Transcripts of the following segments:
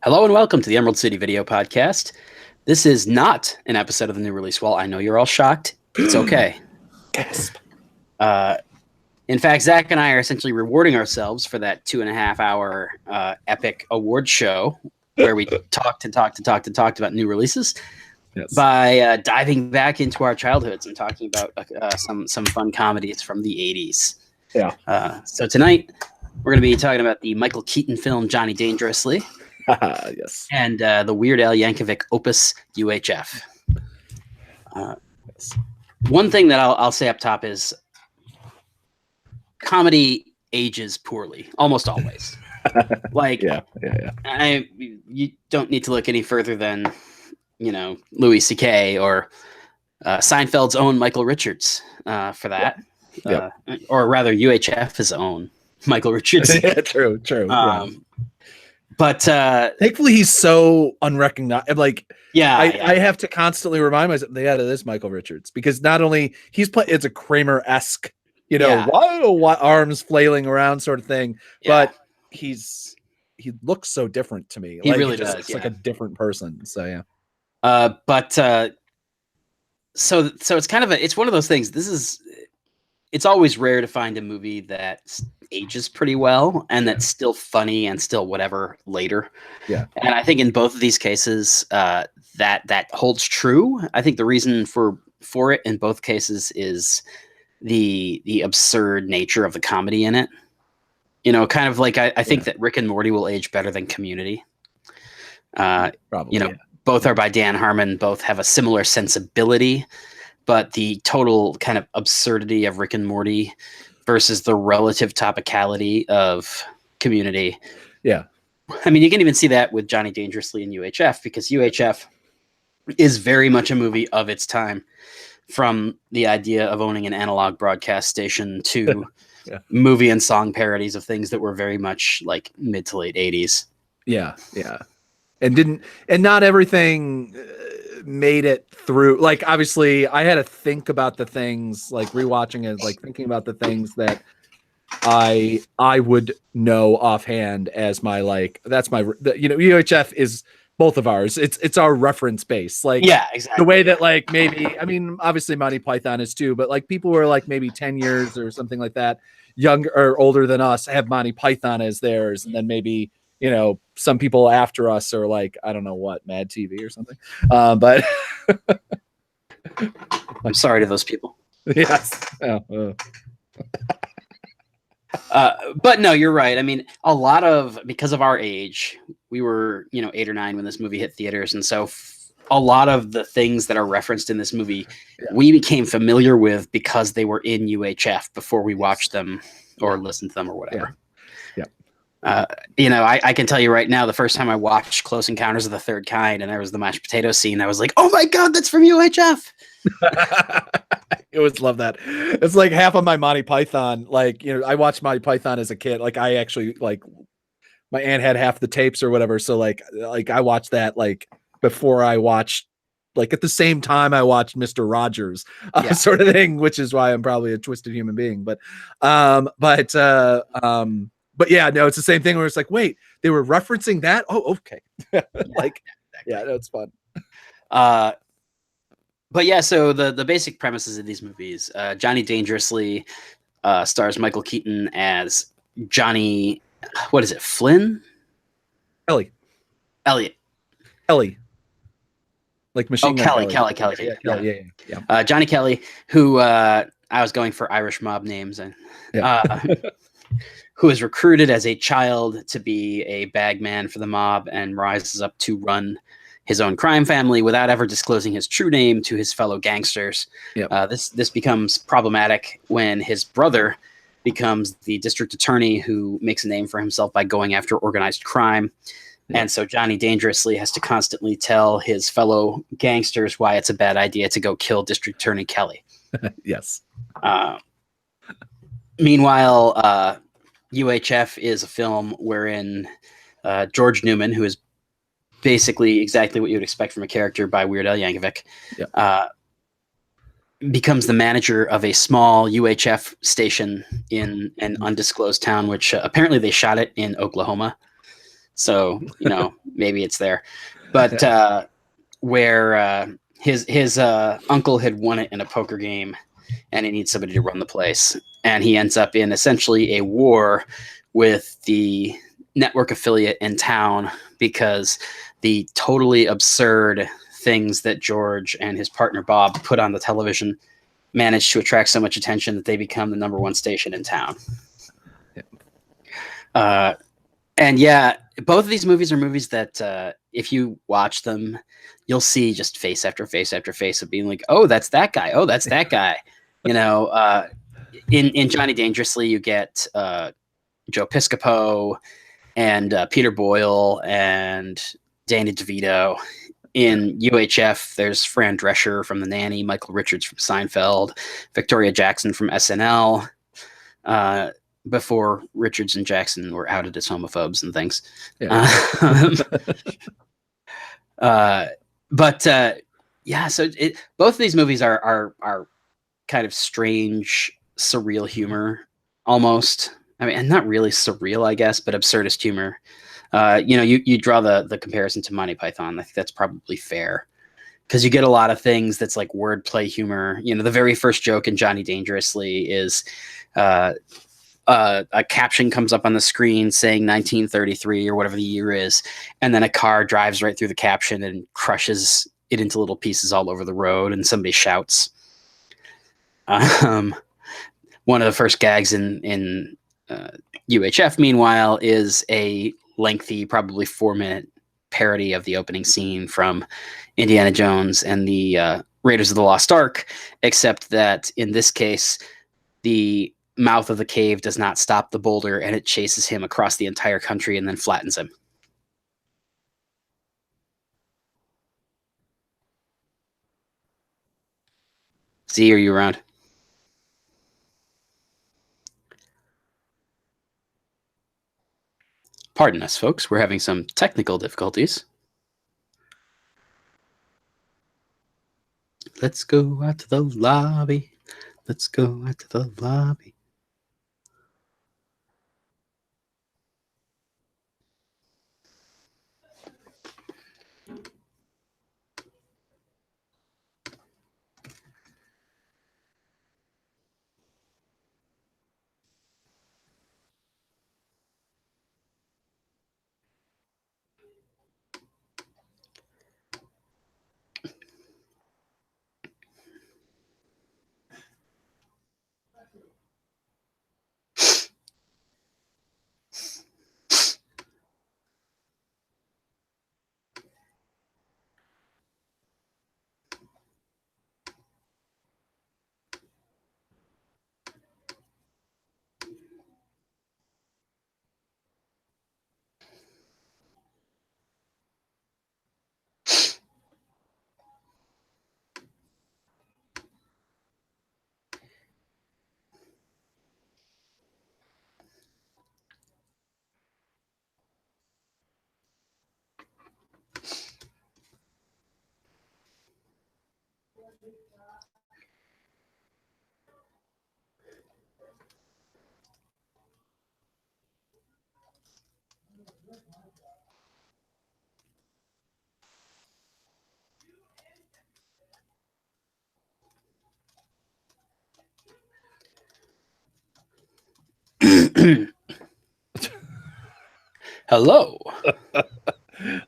Hello and welcome to the Emerald City Video Podcast. This is not an episode of the new release. Well, I know you're all shocked. It's okay. Gasp. In fact, Zach and I are essentially rewarding ourselves for that 2.5-hour epic award show where we talked about new releases by diving back into our childhoods and talking about some fun comedies from the 80s. Yeah. So tonight we're going to be talking about the Michael Keaton film Johnny Dangerously. Yes. And the Weird Al Yankovic opus UHF. One thing that I'll say up top is comedy ages poorly, almost always. You don't need to look any further than, Louis C.K. or Seinfeld's own Michael Richards for that. Or rather UHF's own Michael Richards. Yeah, true. But thankfully, he's so unrecognizable. I have to constantly remind myself, that is Michael Richards, because not only he's it's a Kramer-esque, arms flailing around sort of thing, but he looks so different to me. He really does. Looks like a different person. So yeah. So it's kind of it's one of those things. It's always rare to find a movie that ages pretty well and that's still funny and still whatever later. Yeah. And I think in both of these cases, that holds true. I think the reason for it in both cases is the absurd nature of the comedy in it. Kind of like I think that Rick and Morty will age better than Community. Probably. Both are by Dan Harmon, both have a similar sensibility, but the total kind of absurdity of Rick and Morty versus the relative topicality of Community. Yeah. I mean, you can even see that with Johnny Dangerously and UHF, because UHF is very much a movie of its time, from the idea of owning an analog broadcast station to movie and song parodies of things that were very much like mid to late 80s. Yeah. Yeah. And not everything made it through. Like, obviously I had to think about the things, like rewatching it, like thinking about the things that I would know offhand as my, that's my, UHF is both of ours. It's our reference base. Like, yeah, exactly. The way that maybe, I mean, obviously Monty Python is too, but people who are maybe 10 years or something like that, younger or older than us, have Monty Python as theirs. And then maybe, some people after us are I don't know what, Mad TV or something. But I'm sorry to those people. Yes. But no, you're right. I mean, because of our age, we were, 8 or 9 when this movie hit theaters. And so a lot of the things that are referenced in this movie, we became familiar with because they were in UHF before we watched them or listened to them or whatever. I can tell you right now, the first time I watched Close Encounters of the Third Kind and there was the mashed potato scene, I was like, oh my God, that's from UHF. I always love that. It's like half of my Monty Python. I watched Monty Python as a kid. I actually my aunt had half the tapes or whatever. So I watched that before I watched at the same time I watched Mr. Rogers sort of thing, which is why I'm probably a twisted human being. But yeah, no, it's the same thing where it's wait, they were referencing that. Oh, okay. It's fun. But yeah, so the basic premises of these movies, Johnny Dangerously stars Michael Keaton as Johnny, what is it, Flynn? Elliot. Machine Gun Kelly. Yeah. Johnny Kelly, who I was going for Irish mob names, and who is recruited as a child to be a bagman for the mob and rises up to run his own crime family without ever disclosing his true name to his fellow gangsters. Yep. This becomes problematic when his brother becomes the district attorney who makes a name for himself by going after organized crime. Yep. And so Johnny Dangerously has to constantly tell his fellow gangsters why it's a bad idea to go kill District Attorney Kelly. Yes. Meanwhile, UHF is a film wherein George Newman, who is basically exactly what you would expect from a character by Weird Al Yankovic, becomes the manager of a small UHF station in an undisclosed town, which apparently they shot it in Oklahoma. So, maybe it's there. But where his uncle had won it in a poker game, and he needs somebody to run the place. And he ends up in essentially a war with the network affiliate in town because the totally absurd things that George and his partner Bob put on the television managed to attract so much attention that they become the #1 station in town. And yeah, both of these movies are movies that if you watch them, you'll see just face after face after face of being like, oh, that's that guy. Oh, that's that guy. In Johnny Dangerously, you get Joe Piscopo and Peter Boyle and Danny DeVito. In UHF, there's Fran Drescher from The Nanny, Michael Richards from Seinfeld, Victoria Jackson from SNL, before Richards and Jackson were outed as homophobes and things. Yeah. So both of these movies are kind of strange, surreal humor, almost. I mean, and not really surreal, I guess, but absurdist humor. You draw the comparison to Monty Python. I think that's probably fair because you get a lot of things that's like wordplay humor. The very first joke in Johnny Dangerously is a caption comes up on the screen saying 1933 or whatever the year is, and then a car drives right through the caption and crushes it into little pieces all over the road, and somebody shouts. One of the first gags in UHF, meanwhile, is a lengthy, probably 4-minute parody of the opening scene from Indiana Jones and the Raiders of the Lost Ark, except that in this case, the mouth of the cave does not stop the boulder, and it chases him across the entire country and then flattens him. Z, are you around? Pardon us, folks. We're having some technical difficulties. Let's go out to the lobby. Let's go out to the lobby. Hello.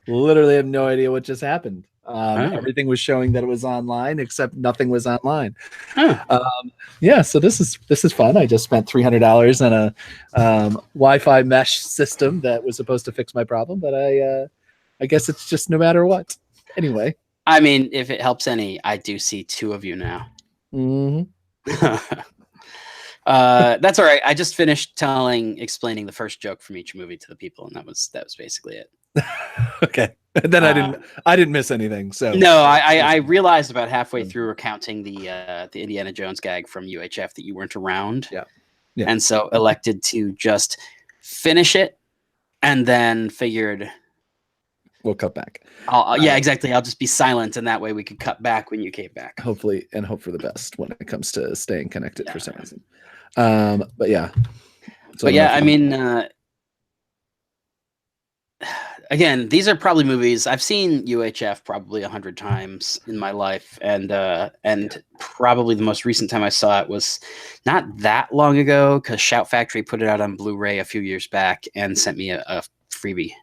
Literally have no idea what just happened. Everything was showing that it was online, except nothing was online. So this is fun. I just spent $300 on a Wi-Fi mesh system that was supposed to fix my problem, but I guess it's just no matter what. Anyway, I mean, if it helps any, I do see 2 of you now. Mm-hmm. That's all right. I just finished explaining the first joke from each movie to the people, and that was basically it. Okay. And then I didn't miss anything. So no, I realized about halfway through recounting the Indiana Jones gag from UHF that you weren't around. Yeah. And so elected to just finish it, and then figured we'll cut back. Yeah, exactly. I'll just be silent, and that way we could cut back when you came back. Hopefully, and hope for the best when it comes to staying connected for some reason. But yeah. So I mean, again, these are probably movies I've seen UHF probably 100 times in my life, and probably the most recent time I saw it was not that long ago because Shout Factory put it out on Blu-ray a few years back and sent me a freebie.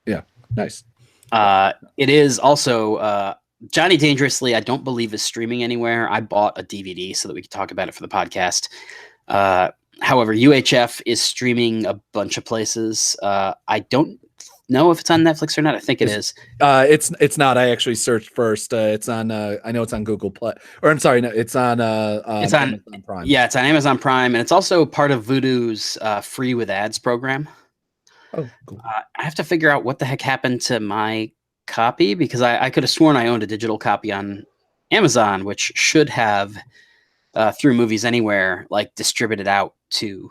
Yeah, nice. It is also Johnny Dangerously. I don't believe is streaming anywhere. I bought a DVD so that we could talk about it for the podcast. However, UHF is streaming a bunch of places. I don't know if it's on Netflix or not. I think it is. It's not. I actually searched first. It's on. I know it's on Google Play. Or I'm sorry, no, it's on. It's on Amazon Prime. Yeah, it's on Amazon Prime, and it's also part of Vudu's free with ads program. Oh, cool. I have to figure out what the heck happened to my copy because I could have sworn I owned a digital copy on Amazon, which should have through Movies Anywhere like distributed out to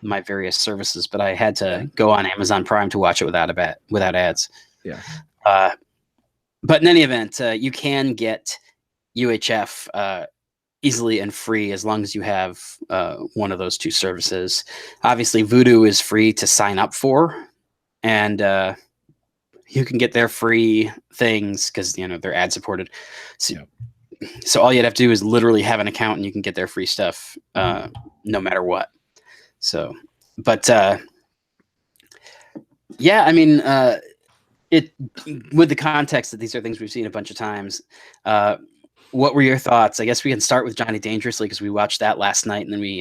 my various services, but I had to go on Amazon Prime to watch it without ads. Yeah. But in any event, you can get UHF easily and free as long as you have one of those two services. Obviously, Vudu is free to sign up for, and you can get their free things because they're ad supported. So all you'd have to do is literally have an account, and you can get their free stuff no matter what. So, but yeah, I mean, it with the context that these are things we've seen a bunch of times. What were your thoughts? I guess we can start with Johnny Dangerously because we watched that last night, and then we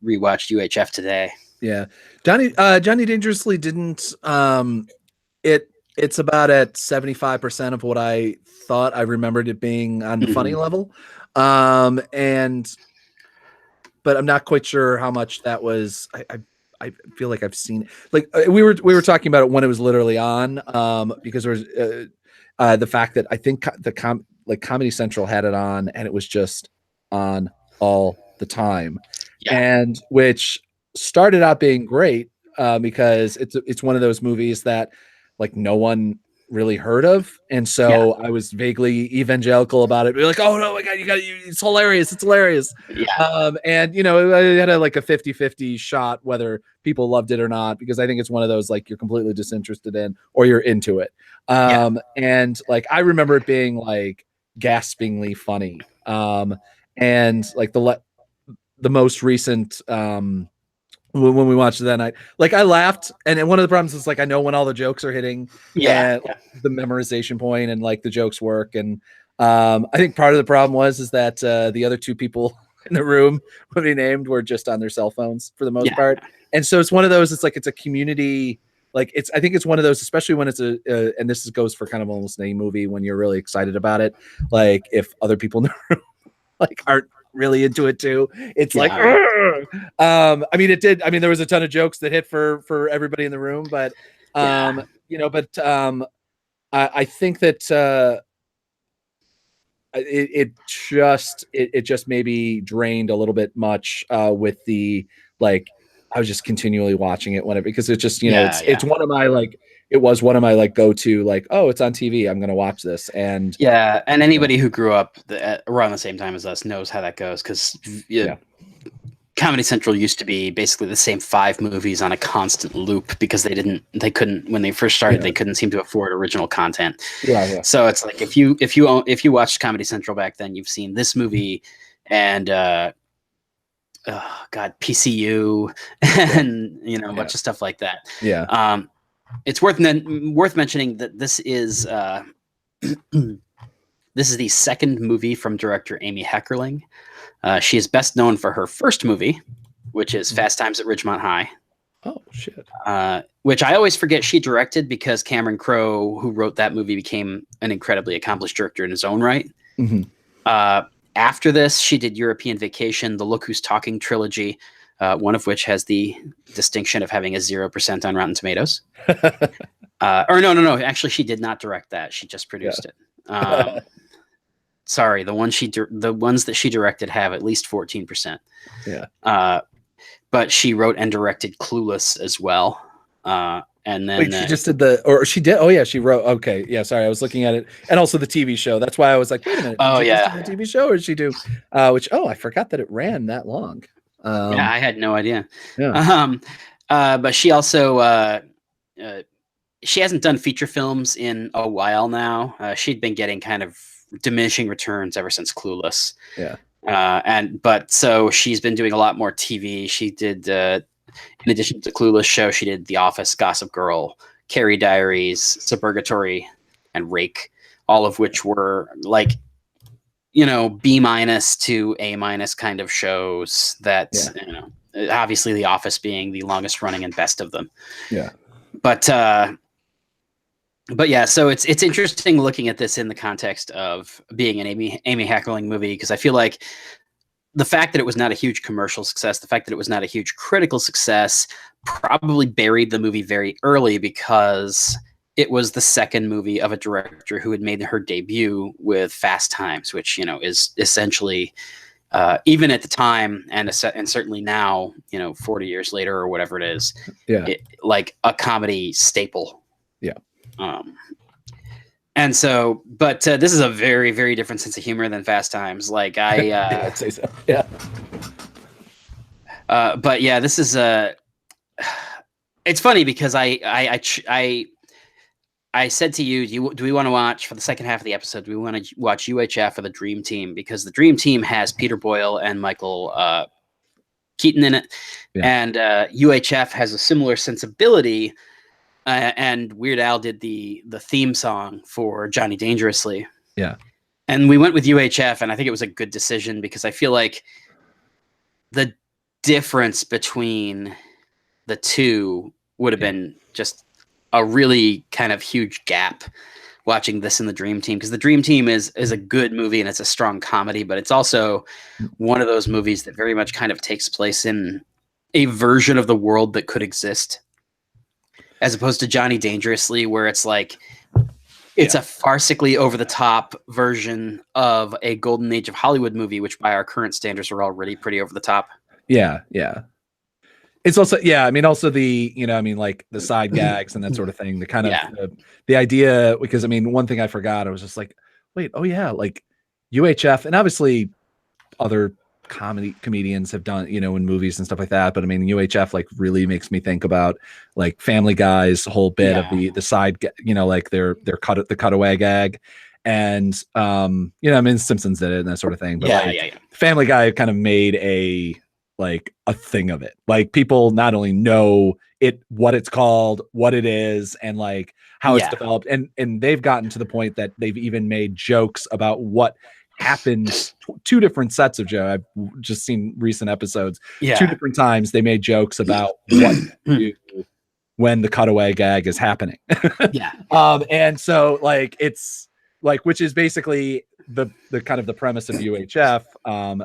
rewatched UHF today. Yeah, Johnny Dangerously didn't. It's about at 75% of what I thought. I remembered it being on the funny level, but I'm not quite sure how much that was. I feel like I've seen like we were talking about it when it was literally on, because there was the fact that I think Comedy Central had it on and it was just on all the time, and which started out being great because it's one of those movies that like no one really heard of, and so I was vaguely evangelical about it. Be like, oh no, my God, it's hilarious, it's hilarious. And I had a 50-50 shot whether people loved it or not, because I think it's one of those like you're completely disinterested in or you're into it. And like I remember it being like gaspingly funny. And like the most recent when we watched it that night, like I laughed, and one of the problems is like I know when all the jokes are hitting, the memorization point and like the jokes work, and I think part of the problem is that the other two people in the room when he named were just on their cell phones for the most part, and so it's one of those. It's like it's a community. Like I think it's one of those, especially when it's and this goes for kind of almost any movie when you're really excited about it. Like if other people in the room like aren't really into it too, it's like I mean it did. I mean there was a ton of jokes that hit for everybody in the room, but I think that it just maybe drained a little bit much with the like I was just continually watching it because it's just it's one of my it was one of my go-to oh, it's on TV, I'm gonna watch this. And and anybody who grew up around the same time as us knows how that goes, because Comedy Central used to be basically the same 5 movies on a constant loop because they couldn't when they first started they couldn't seem to afford original content. So it's like if you watched Comedy Central back then, you've seen this movie and PCU and a bunch of stuff like that. It's worth mentioning that this is the second movie from director Amy Heckerling. She is best known for her first movie, which is Fast Times at Ridgemont High. Oh shit! Which I always forget she directed because Cameron Crowe, who wrote that movie, became an incredibly accomplished director in his own right. After this, she did European Vacation, the Look Who's Talking trilogy, one of which has the distinction of having a 0% on Rotten Tomatoes. Or no. Actually, she did not direct that. She just produced it. Sorry, the ones that she directed have at least 14%. But she wrote and directed Clueless as well. And then she just did she did. Oh yeah, she wrote. Okay, yeah. Sorry, I was looking at it, and also the TV show. That's why I was like, wait a minute. Oh yeah, the TV show, or did she do? I forgot that it ran that long. I had no idea. But she also she hasn't done feature films in a while now. She'd been getting kind of diminishing returns ever since Clueless. Yeah. But so she's been doing a lot more TV. She did, in addition to Clueless show, she did The Office, Gossip Girl, Carrie Diaries, Suburgatory, and Rake, all of which were like, B- to A- kind of shows that, obviously The Office being the longest running and best of them. Yeah. But yeah, so it's interesting looking at this in the context of being an Amy Heckerling movie, because I feel like the fact that it was not a huge commercial success, the fact that it was not a huge critical success, probably buried the movie very early, because it was the second movie of a director who had made her debut with Fast Times, which is essentially, even at the time and certainly now, 40 years later or whatever it is, like a comedy staple. Yeah. And so, but this is a very, very different sense of humor than Fast Times. Like I'd say so. Yeah. But yeah, this is it's funny because I said to you, do we want to watch for the second half of the episode? Do we want to watch UHF or the Dream Team? Because the Dream Team has Peter Boyle and Michael Keaton in it, and UHF has a similar sensibility. And Weird Al did the theme song for Johnny Dangerously. Yeah. And we went with UHF, and I think it was a good decision, because I feel like the difference between the two would have been just a really kind of huge gap watching this in the Dream Team, because the Dream Team is a good movie and it's a strong comedy, but it's also one of those movies that very much kind of takes place in a version of the world that could exist, as opposed to Johnny Dangerously, where it's like it's a farcically over the top version of a golden age of Hollywood movie, which by our current standards are already pretty over the top. Yeah, yeah. It's also, also the, like the side gags and that sort of thing, the kind of the idea, because one thing I forgot, I was just like, wait, oh yeah, like UHF, and obviously other comedians have done, in movies and stuff like that, but UHF like really makes me think about like Family Guy's whole bit of the side, like their the cutaway gag, and Simpsons did it and that sort of thing, but Family Guy kind of made a thing of it. Like people not only know it, what it's called, what it is, and like how it's developed, and they've gotten to the point that they've even made jokes about what happened. Two different sets of jokes. I've just seen recent episodes. Two different times they made jokes about what to do when the cutaway gag is happening. And so like it's like, which is basically the kind of the premise of UHF,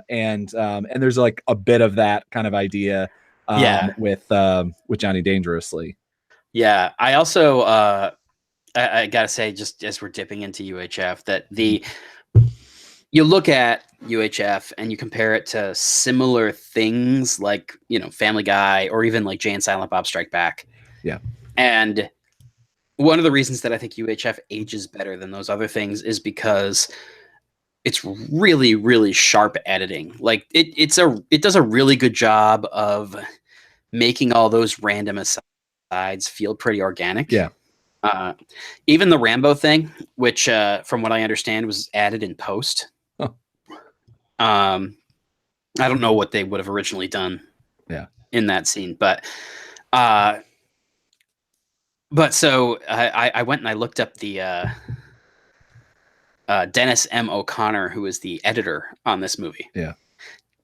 and there's like a bit of that kind of idea with Johnny Dangerously. Yeah, I also I gotta say, just as we're dipping into UHF, that you look at UHF and you compare it to similar things like, Family Guy, or even like Jay and Silent Bob Strike Back. Yeah. And one of the reasons that I think UHF ages better than those other things is because it's really, really sharp editing. Like it does a really good job of making all those random asides feel pretty organic. Yeah. Even the Rambo thing, which from what I understand was added in post. I don't know what they would have originally done in that scene, but so I went and I looked up the Dennis M. O'Connor, who is the editor on this movie. Yeah.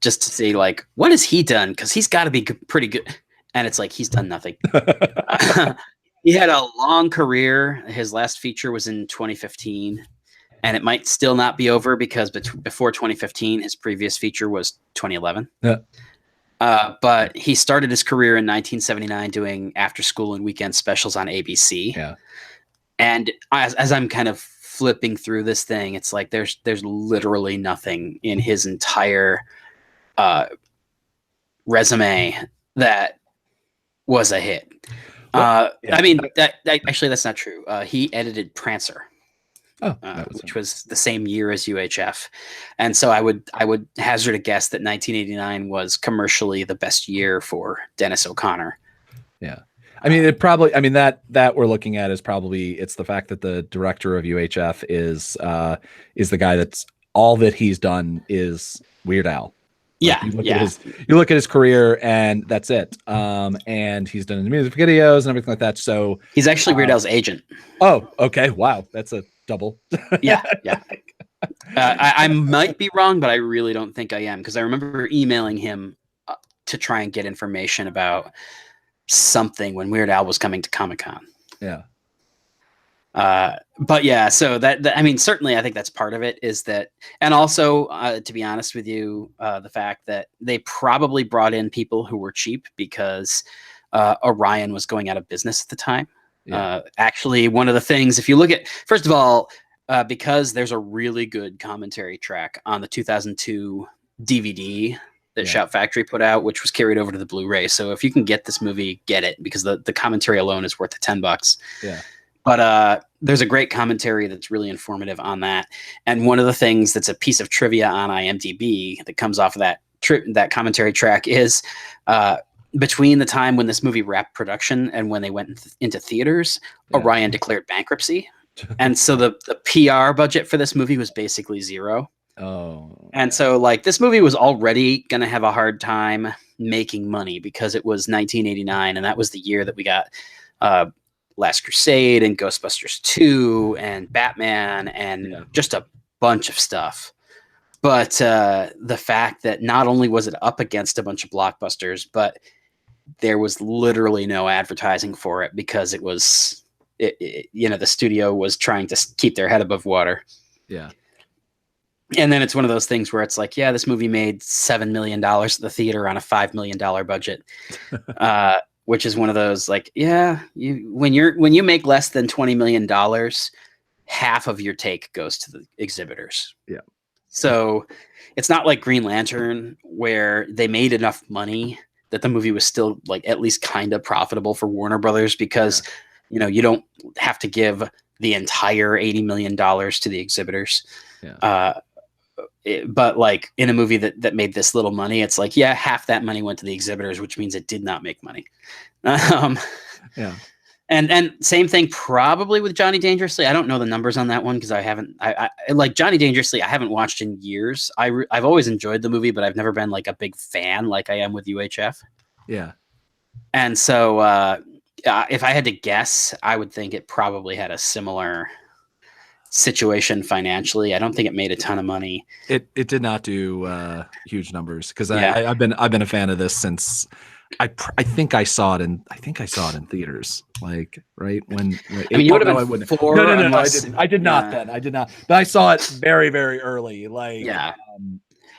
Just to see like, what has he done? Because he's got to be pretty good. And it's like, he's done nothing. He had a long career. His last feature was in 2015. And it might still not be over, because before 2015, his previous feature was 2011. Yeah. But he started his career in 1979 doing after school and weekend specials on ABC. Yeah. And as I'm kind of flipping through this thing, it's like there's literally nothing in his entire resume that was a hit. Actually, that's not true. He edited Prancer. Which was the same year as UHF, and so I would hazard a guess that 1989 was commercially the best year for Dennis O'Connor. Yeah, I mean, it probably. I mean that we're looking at is probably it's the fact that the director of UHF is the guy that's all that he's done is Weird Al. Like, you look at his career and that's it. And he's done music videos and everything like that. So he's actually Weird Al's agent. Oh, okay. Wow, that's a double. Yeah. I might be wrong, but I really don't think I am, because I remember emailing him to try and get information about something when Weird Al was coming to Comic-Con. Yeah. But yeah, so that I mean, certainly I think that's part of it, is that, and also to be honest with you, the fact that they probably brought in people who were cheap because Orion was going out of business at the time. Yeah. Actually, one of the things, if you look at, first of all, because there's a really good commentary track on the 2002 DVD that Shout Factory put out, which was carried over to the Blu-ray. So if you can get this movie, get it, because the commentary alone is worth the $10. Yeah. But there's a great commentary that's really informative on that. And one of the things that's a piece of trivia on IMDb that comes off of that commentary track is between the time when this movie wrapped production and when they went into theaters, Orion declared bankruptcy. And so the PR budget for this movie was basically zero. Oh. And so, like, this movie was already going to have a hard time making money because it was 1989, and that was the year that we got Last Crusade and Ghostbusters 2 and Batman and just a bunch of stuff. But the fact that not only was it up against a bunch of blockbusters, but there was literally no advertising for it because it was, the studio was trying to keep their head above water. Yeah. And then it's one of those things where it's like, yeah, this movie made $7 million at the theater on a $5 million budget. Which is one of those, like, when you make less than $20 million, half of your take goes to the exhibitors. Yeah. So it's not like Green Lantern, where they made enough money that the movie was still, like, at least kind of profitable for Warner Brothers, because you don't have to give the entire $80 million to the exhibitors. Yeah. But like in a movie that made this little money, it's like, half that money went to the exhibitors, which means it did not make money. Yeah. And same thing probably with Johnny Dangerously. I don't know the numbers on that one because I like Johnny Dangerously. I haven't watched in years. I've always enjoyed the movie, but I've never been like a big fan like I am with UHF. Yeah. And so if I had to guess, I would think it probably had a similar situation financially. I don't think it made a ton of money. It did not do huge numbers, because I've been a fan of this since I think I saw it in theaters, like right when I mean, you would have been 4. No, I did not then. I did not. But I saw it very, very early. Like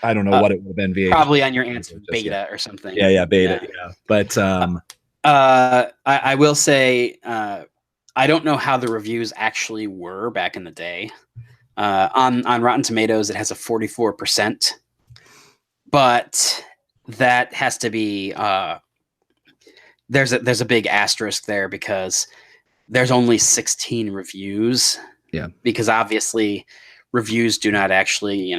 I don't know what it would have been. VH, probably on your aunt's beta or something. Yeah, beta. Yeah. But I will say I don't know how the reviews actually were back in the day. On Rotten Tomatoes, it has a 44%, but that has to be there's a big asterisk there, because there's only 16 reviews. Yeah, because obviously reviews do not actually,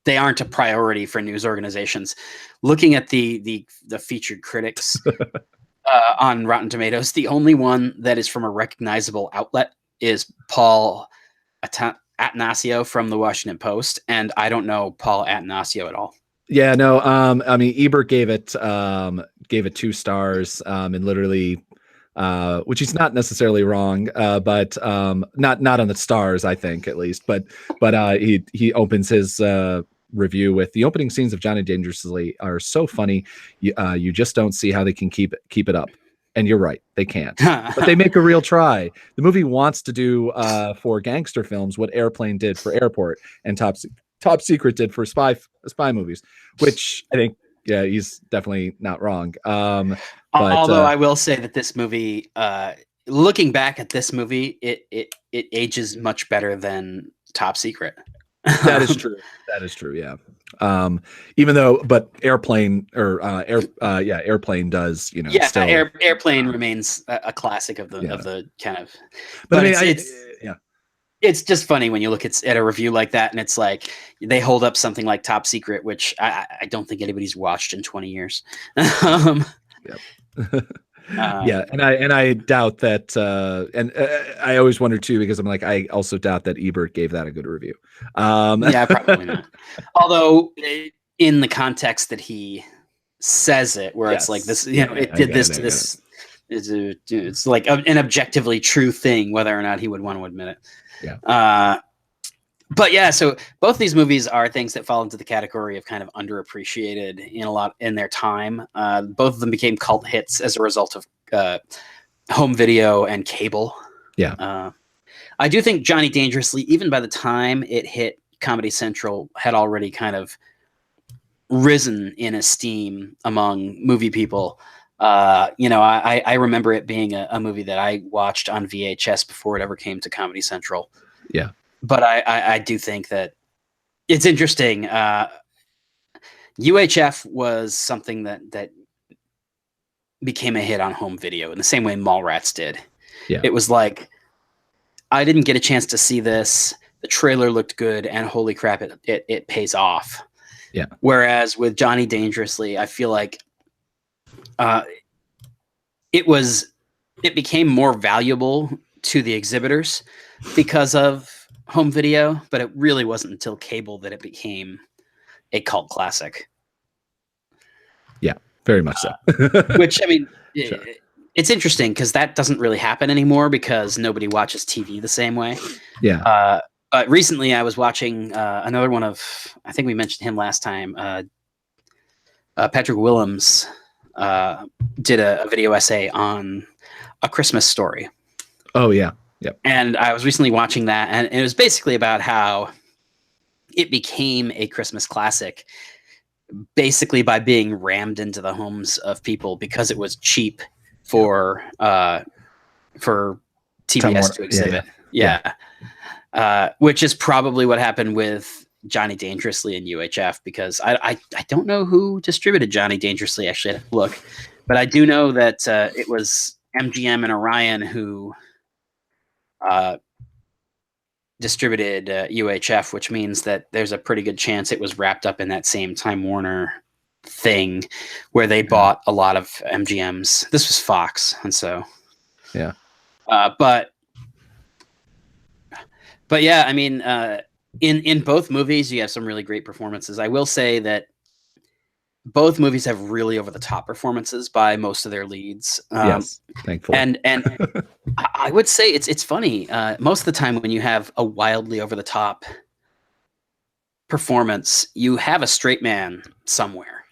they aren't a priority for news organizations. Looking at the featured critics. On Rotten Tomatoes, the only one that is from a recognizable outlet is Paul Atanasio from the Washington Post, and I don't know Paul Atanasio at all. Yeah, no. I mean, Ebert gave it 2 stars, and literally, which is not necessarily wrong, but not on the stars, I think, at least. But he opens his review with, the opening scenes of Johnny Dangerously are so funny, you just don't see how they can keep it up. And you're right, they can't. But they make a real try. The movie wants to do for gangster films what Airplane did for Airport and Top Secret did for spy movies, which I think he's definitely not wrong. But, although I will say that this movie, looking back at this movie, it ages much better than Top Secret. That is true. That is true. Yeah. Even though, but Airplane Airplane does, still, Airplane remains a classic of the kind of. But it's just funny when you look at a review like that, and it's like they hold up something like Top Secret, which I don't think anybody's watched in 20 years. Yep. Yeah, and I doubt that, and I always wonder too, because I'm like, I also doubt that Ebert gave that a good review. Yeah, probably not. Although in the context that he says it, where it's like this, it did this to this. It's like an objectively true thing, whether or not he would want to admit it. Yeah. But yeah, so both these movies are things that fall into the category of kind of underappreciated in their time. Both of them became cult hits as a result of home video and cable. Yeah. I do think Johnny Dangerously, even by the time it hit Comedy Central, had already kind of risen in esteem among movie people. I remember it being a movie that I watched on VHS before it ever came to Comedy Central. Yeah. But I do think that it's interesting. UHF was something that became a hit on home video in the same way Mallrats did. Yeah. It was like, I didn't get a chance to see this. The trailer looked good, and holy crap, it pays off. Yeah. Whereas with Johnny Dangerously, I feel like it became more valuable to the exhibitors because of home video, but it really wasn't until cable that it became a cult classic. Yeah, very much so. Which, I mean, Sure. It's interesting because that doesn't really happen anymore because nobody watches TV the same way. Yeah. But recently I was watching another one of, I think we mentioned him last time, Patrick Willems did a video essay on A Christmas Story. Oh, yeah. Yep. And I was recently watching that, and it was basically about how it became a Christmas classic basically by being rammed into the homes of people because it was cheap for TBS to exhibit. Yeah. Which is probably what happened with Johnny Dangerously and UHF, because I don't know who distributed Johnny Dangerously. Actually, I have to look, but I do know that it was MGM and Orion who distributed UHF, which means that there's a pretty good chance it was wrapped up in that same Time Warner thing where they bought a lot of MGM's. This was Fox, and so yeah. But yeah, I mean, in both movies, you have some really great performances. I will say that both movies have really over the top performances by most of their leads. Yes, thankfully. And I would say it's funny. Most of the time when you have a wildly over the top performance, you have a straight man somewhere.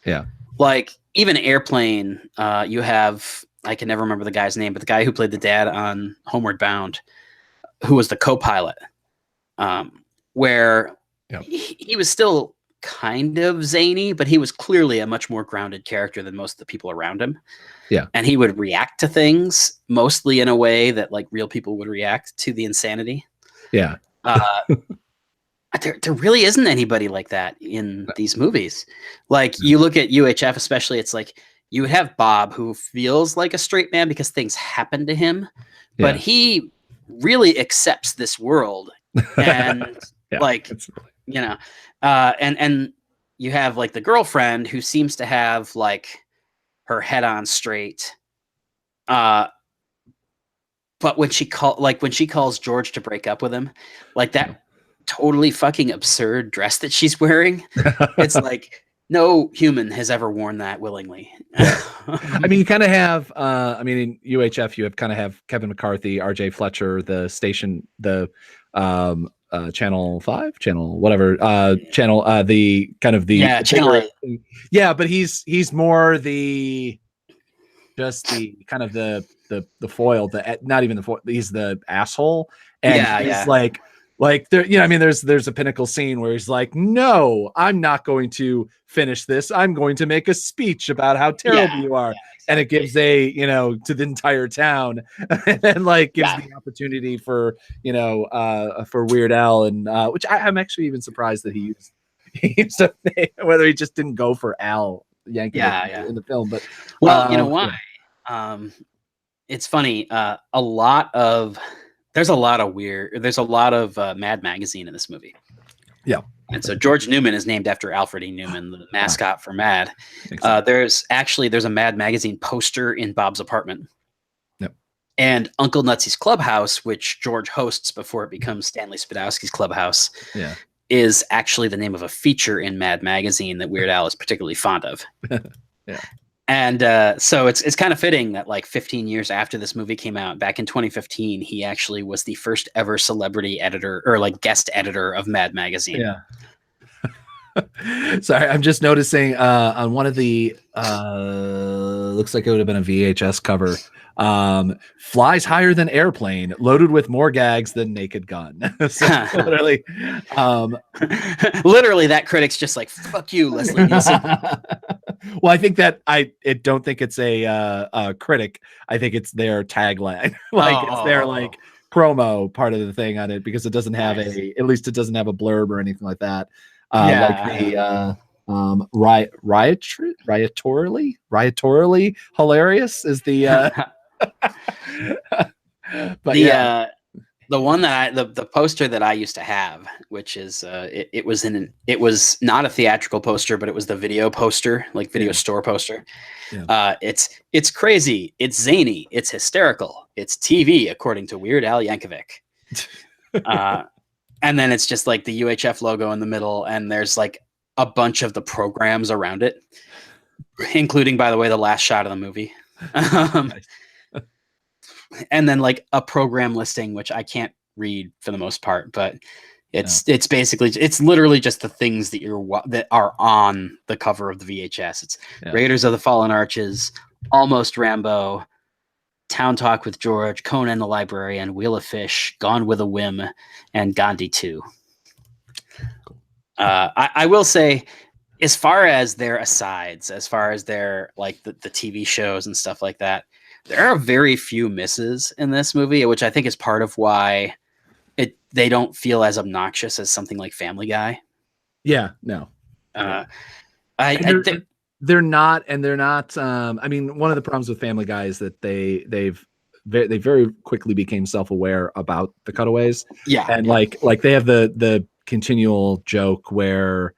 Yeah. Like even Airplane, you have, I can never remember the guy's name, but the guy who played the dad on Homeward Bound, who was the co-pilot, where he was still kind of zany, but he was clearly a much more grounded character than most of the people around him. Yeah. And he would react to things mostly in a way that like real people would react to the insanity. Yeah. There really isn't anybody like that in these movies. Like you look at UHF, especially, it's like you would have Bob, who feels like a straight man because things happen to him, but he really accepts this world. And and you have like the girlfriend who seems to have like her head on straight. But when she calls George to break up with him, like that totally fucking absurd dress that she's wearing, it's like no human has ever worn that willingly. I mean, you kind of have, in UHF, you have Kevin McCarthy, RJ Fletcher, the station, the channel 5, channel whatever, channel, the kind of the channel 8. Yeah, but he's more the kind of the foil, not even the foil, he's the asshole, and he's like there, there's a pinnacle scene where he's like, no, I'm not going to finish this. I'm going to make a speech about how terrible you are. And it gives to the entire town, and then like gives the opportunity for Weird Al, and which I'm actually even surprised that he used whether he just didn't go for Al Yankovic in the film. But you know why? It's funny. There's a lot of Mad Magazine in this movie. Yeah. And so George Newman is named after Alfred E. Newman, the mascot for Mad. There's a Mad magazine poster in Bob's apartment. Yep. And Uncle Nutsy's Clubhouse, which George hosts before it becomes Stanley Spadowski's Clubhouse, is actually the name of a feature in Mad magazine that Weird Al is particularly fond of. Yeah. And so it's kind of fitting that like 15 years after this movie came out, back in 2015, he actually was the first ever celebrity editor or like guest editor of Mad magazine. Yeah. Sorry, I'm just noticing on one of the looks like it would have been a VHS cover. Flies higher than airplane, loaded with more gags than Naked Gun. So literally, literally, that critic's just like, "Fuck you, Leslie Nielsen." Well, I think that I don't think it's a critic. I think it's their tagline, it's their like promo part of the thing on it, because it doesn't have at least it doesn't have a blurb or anything like that. Like the riotorily hilarious is the but the one that the poster that I used to have, which is it was not a theatrical poster, but it was the video poster, like video store poster. It's crazy, it's zany, it's hysterical, it's TV according to Weird Al Yankovic. And then it's just like the UHF logo in the middle, and there's like a bunch of the programs around it, including, by the way, the last shot of the movie. And then like a program listing, which I can't read for the most part, but it's basically, it's literally just the things that are on the cover of the VHS. It's Raiders of the Fallen Arches, Almost Rambo, Town Talk with George, Conan the Librarian, Wheel of Fish, Gone with a Whim, and Gandhi 2. I will say, as far as their asides, as far as their like the TV shows and stuff like that, there are very few misses in this movie, which I think is part of why they don't feel as obnoxious as something like Family Guy. Yeah, no. They're not. I mean, one of the problems with Family Guy is that they very quickly became self-aware about the cutaways. Yeah, and like they have the continual joke where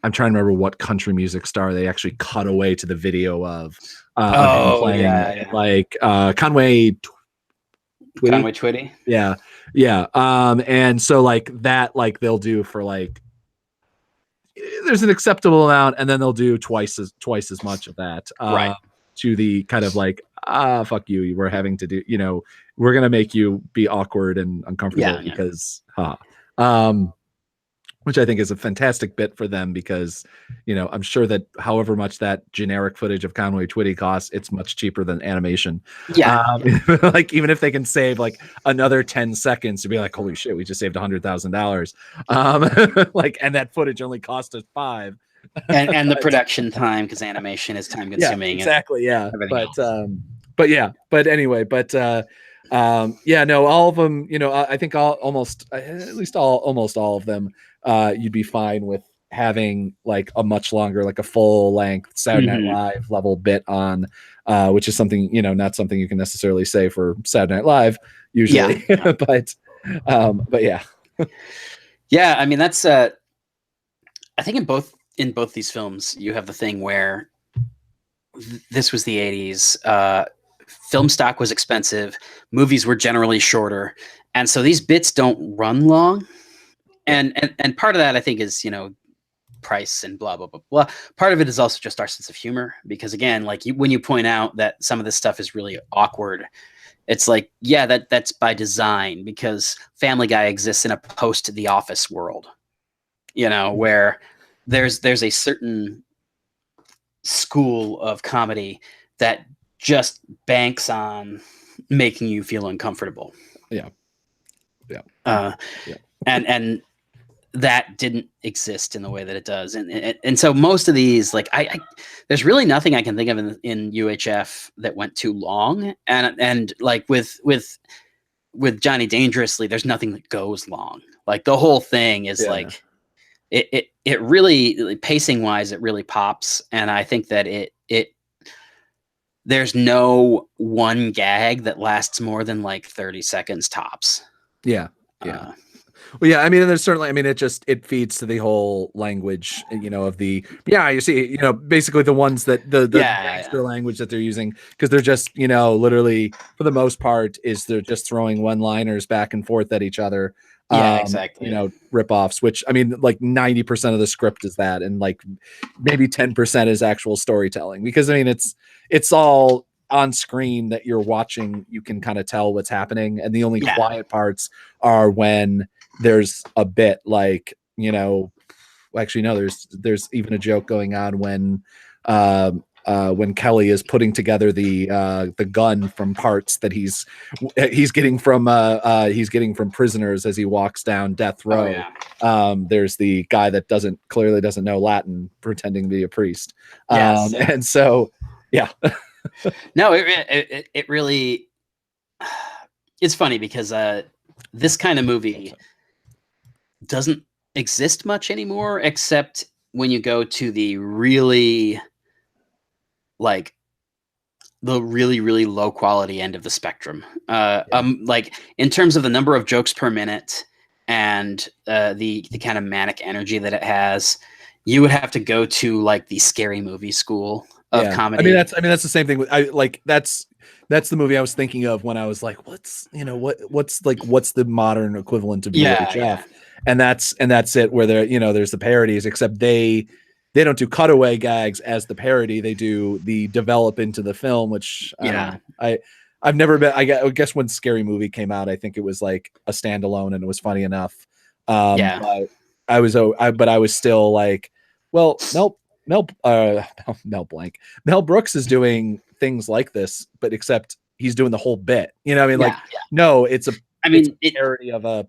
I'm trying to remember what country music star they actually cut away to the video of him playing, like Conway Twitty. Yeah. And so like that, like they'll do for like, there's an acceptable amount, and then they'll do twice as much of that, to the kind of like, fuck you, we're having to do, we're gonna make you be awkward and uncomfortable because which I think is a fantastic bit for them, because I'm sure that however much that generic footage of Conway Twitty costs, it's much cheaper than animation. Like even if they can save like another 10 seconds to be like, holy shit, we just saved $100,000. Like, and that footage only cost us $5. and the production time, because animation is time consuming. Exactly. But anyway, no, all of them, I think almost all of them, you'd be fine with having like a much longer, like a full length Saturday Night Live level bit on, which is something, not something you can necessarily say for Saturday Night Live usually. But yeah. Yeah. I mean, that's, I think in both these films, you have the thing where this was the 80s. Film stock was expensive. Movies were generally shorter. And so these bits don't run long. And part of that, I think, is, price and blah, blah, blah, blah. Part of it is also just our sense of humor, because again, like when you point out that some of this stuff is really awkward, it's like, that's by design, because Family Guy exists in a post The Office world, where there's a certain school of comedy that just banks on making you feel uncomfortable. And that didn't exist in the way that it does. And so most of these, like there's really nothing I can think of in UHF that went too long. And like with Johnny Dangerously, there's nothing that goes long. Like the whole thing is like, it really, pacing wise, it really pops. And I think that there's no one gag that lasts more than like 30 seconds tops. Well, yeah, I mean, there's certainly, I mean, it feeds to the whole language, of the, you see, basically the ones that the gangster language that they're using, because they're just, literally for the most part is they're just throwing one-liners back and forth at each other. Exactly. Rip-offs, which I mean, like 90% of the script is that, and like maybe 10% is actual storytelling, because I mean, it's all on screen that you're watching, you can kind of tell what's happening, and the only quiet parts are when there's a bit like, actually no, there's even a joke going on when Kelly is putting together the gun from parts that he's getting from prisoners as he walks down death row. There's the guy that clearly doesn't know Latin pretending to be a priest. And so no, it really, it's funny because this kind of movie doesn't exist much anymore, except when you go to the really really low quality end of the spectrum. Like in terms of the number of jokes per minute and the kind of manic energy that it has, you would have to go to like the Scary Movie school of comedy. I mean that's the same thing with that's the movie I was thinking of when I was like, what's the modern equivalent of UHF? And that's it, where there's the parodies, except they don't do cutaway gags as the parody. They do the develop into the film, which I've never been. I guess when Scary Movie came out, I think it was like a standalone and it was funny enough. But I was still like, well, Mel Brooks is doing things like this, but except he's doing the whole bit. No, it's a parody of a,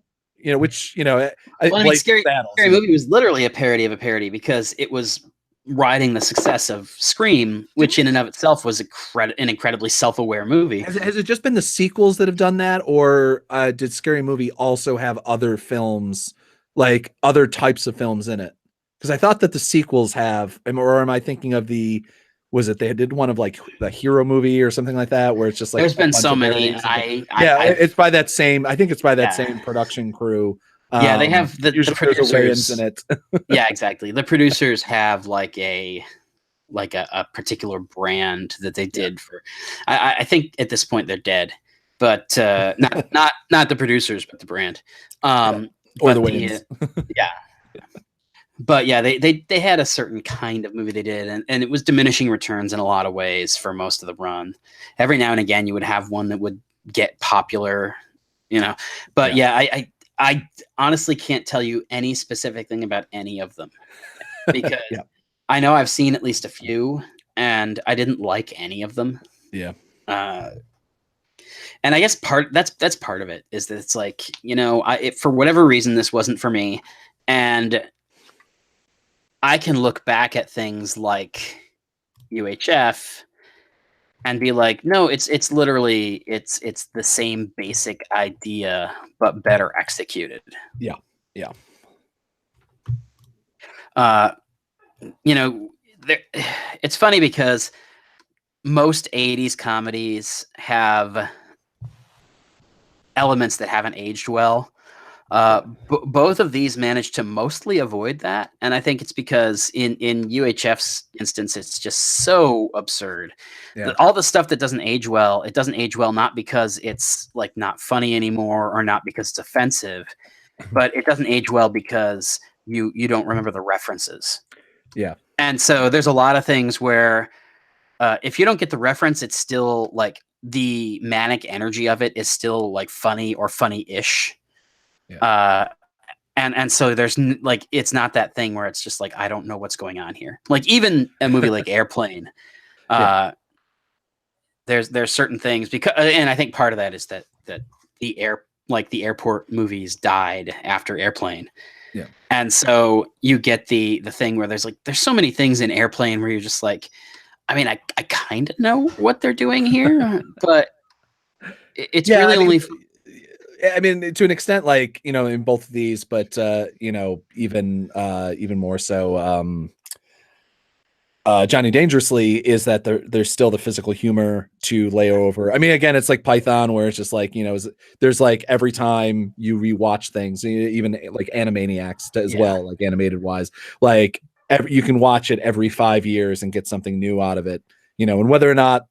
Scary Movie was literally a parody of a parody, because it was riding the success of Scream, which in and of itself was an incredibly self-aware movie. Has it just been the sequels that have done that, or did Scary Movie also have other films, like other types of films in it? Because I thought that the sequels have, or am I thinking of they did one of like the Hero movie or something like that, where it's just like there's been so many. It's by that same. I think it's by that same production crew. They have the producers in it. Yeah, exactly. The producers have like a particular brand that they did for. I think at this point they're dead, but not the producers, but the brand. Or the Wayans. But they had a certain kind of movie they did, and it was diminishing returns in a lot of ways for most of the run. Every now and again, you would have one that would get popular, But I honestly can't tell you any specific thing about any of them, because I know I've seen at least a few, and I didn't like any of them. Yeah. And I guess that's part of it, is that it's like, for whatever reason, this wasn't for me, and I can look back at things like UHF and be like, no, it's literally it's the same basic idea but better executed. Yeah. It's funny because most 80s comedies have elements that haven't aged well. Both of these managed to mostly avoid that, and I think it's because in UHF's instance, it's just so absurd. All the stuff that doesn't age well, it doesn't age well not because it's like not funny anymore, or not because it's offensive, but it doesn't age well because you don't remember the references. Yeah, and so there's a lot of things where if you don't get the reference, it's still like the manic energy of it is still like funny or funny-ish. And so there's like, it's not that thing where it's just like, I don't know what's going on here. Like even a movie like Airplane, there's certain things, because, and I think part of that is that the airport movies died after Airplane. Yeah. And so you get the thing where there's so many things in Airplane where you're just like, I mean, I kind of know what they're doing here, but it's really only. I mean, to an extent, like, in both of these, but even more so, Johnny Dangerously is that there's still the physical humor to lay over. I mean, again, it's like Python, where it's just like, there's like every time you rewatch things, even like Animaniacs as well, like animated wise, like you can watch it every 5 years and get something new out of it, and whether or not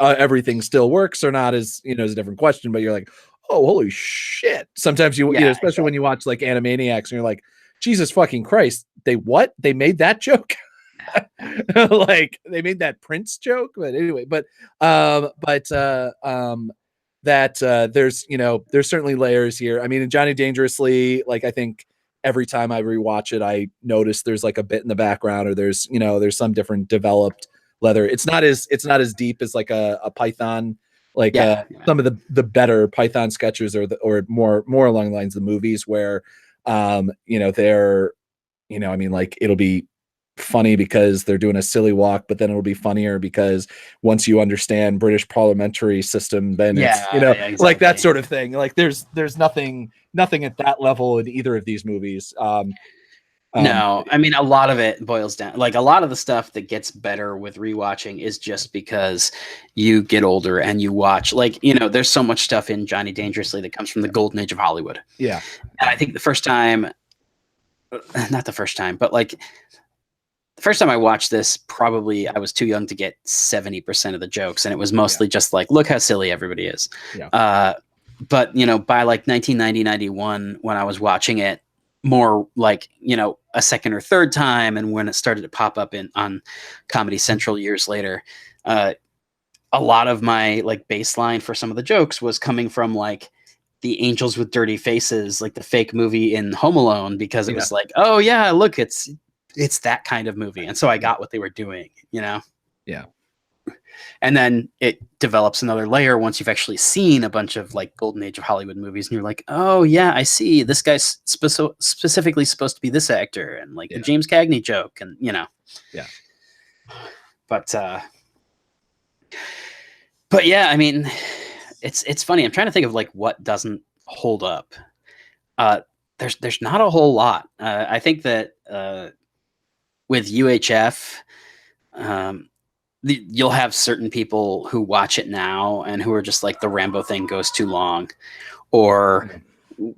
everything still works or not is a different question. But you're like, oh, holy shit! Sometimes especially when you watch like Animaniacs, and you're like, Jesus fucking Christ, they made that joke. Like they made that Prince joke, but anyway, there's certainly layers here. I mean, in Johnny Dangerously, like I think every time I rewatch it, I notice there's like a bit in the background, or there's some different developed leather. It's not as deep as like a Python, like some of the better Python sketches, or more along the lines of the movies where they're I mean, like it'll be funny because they're doing a silly walk, but then it'll be funnier because once you understand British parliamentary system, then it's exactly. Like that sort of thing. Like there's nothing at that level in either of these movies. No, I mean, a lot of it boils down, like a lot of the stuff that gets better with rewatching is just because you get older and you watch, like, there's so much stuff in Johnny Dangerously that comes from the golden age of Hollywood. Yeah. And I think the first time I watched this, probably I was too young to get 70% of the jokes. And it was mostly just like, look how silly everybody is. Yeah. But, by like 1990, 91, when I was watching it more like, a second or third time, and when it started to pop up on Comedy Central years later, a lot of my like baseline for some of the jokes was coming from like the Angels with Dirty Faces, like the fake movie in Home Alone, because it was like, oh yeah, look, it's that kind of movie. And so I got what they were doing, Yeah. And then it develops another layer once you've actually seen a bunch of like golden age of Hollywood movies, and you're like, oh yeah, I see, this guy's specifically supposed to be this actor, and like the James Cagney joke, and Yeah. But yeah, I mean, it's funny. I'm trying to think of like what doesn't hold up. There's not a whole lot. I think that with UHF, you'll have certain people who watch it now and who are just like, the Rambo thing goes too long, or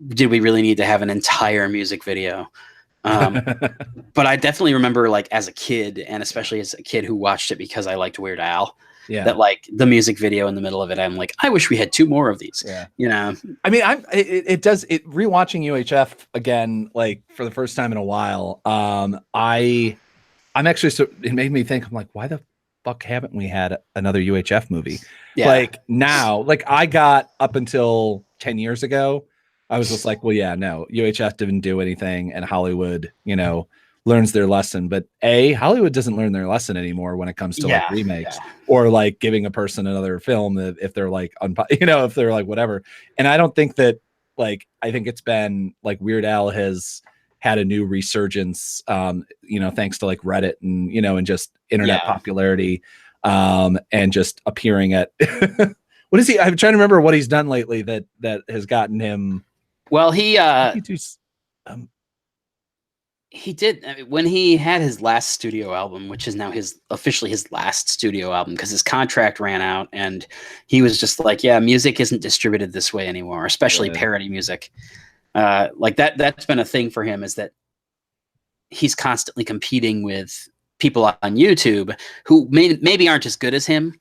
did we really need to have an entire music video? But I definitely remember, like as a kid, and especially as a kid who watched it because I liked Weird Al, that like the music video in the middle of it, I'm like, I wish we had 2 more of these. I mean, rewatching UHF again, like for the first time in a while. I'm actually, so it made me think, I'm like, why the fuck haven't we had another UHF movie? Like now, like I got up until 10 years ago, I was just like, well, yeah, no, UHF didn't do anything, and Hollywood, learns their lesson. But Hollywood doesn't learn their lesson anymore when it comes to like remakes or like giving a person another film if they're like, if they're like whatever. And I don't think that, like, I think it's been like Weird Al has had a new resurgence, thanks to like Reddit and, and just internet popularity, and just appearing at, what is he? I'm trying to remember what he's done lately that has gotten him. Well, he did, when he had his last studio album, which is now officially his last studio album, because his contract ran out, and he was just like, yeah, music isn't distributed this way anymore, especially parody music. Like that's been a thing for him, is that he's constantly competing with people on YouTube who maybe aren't as good as him,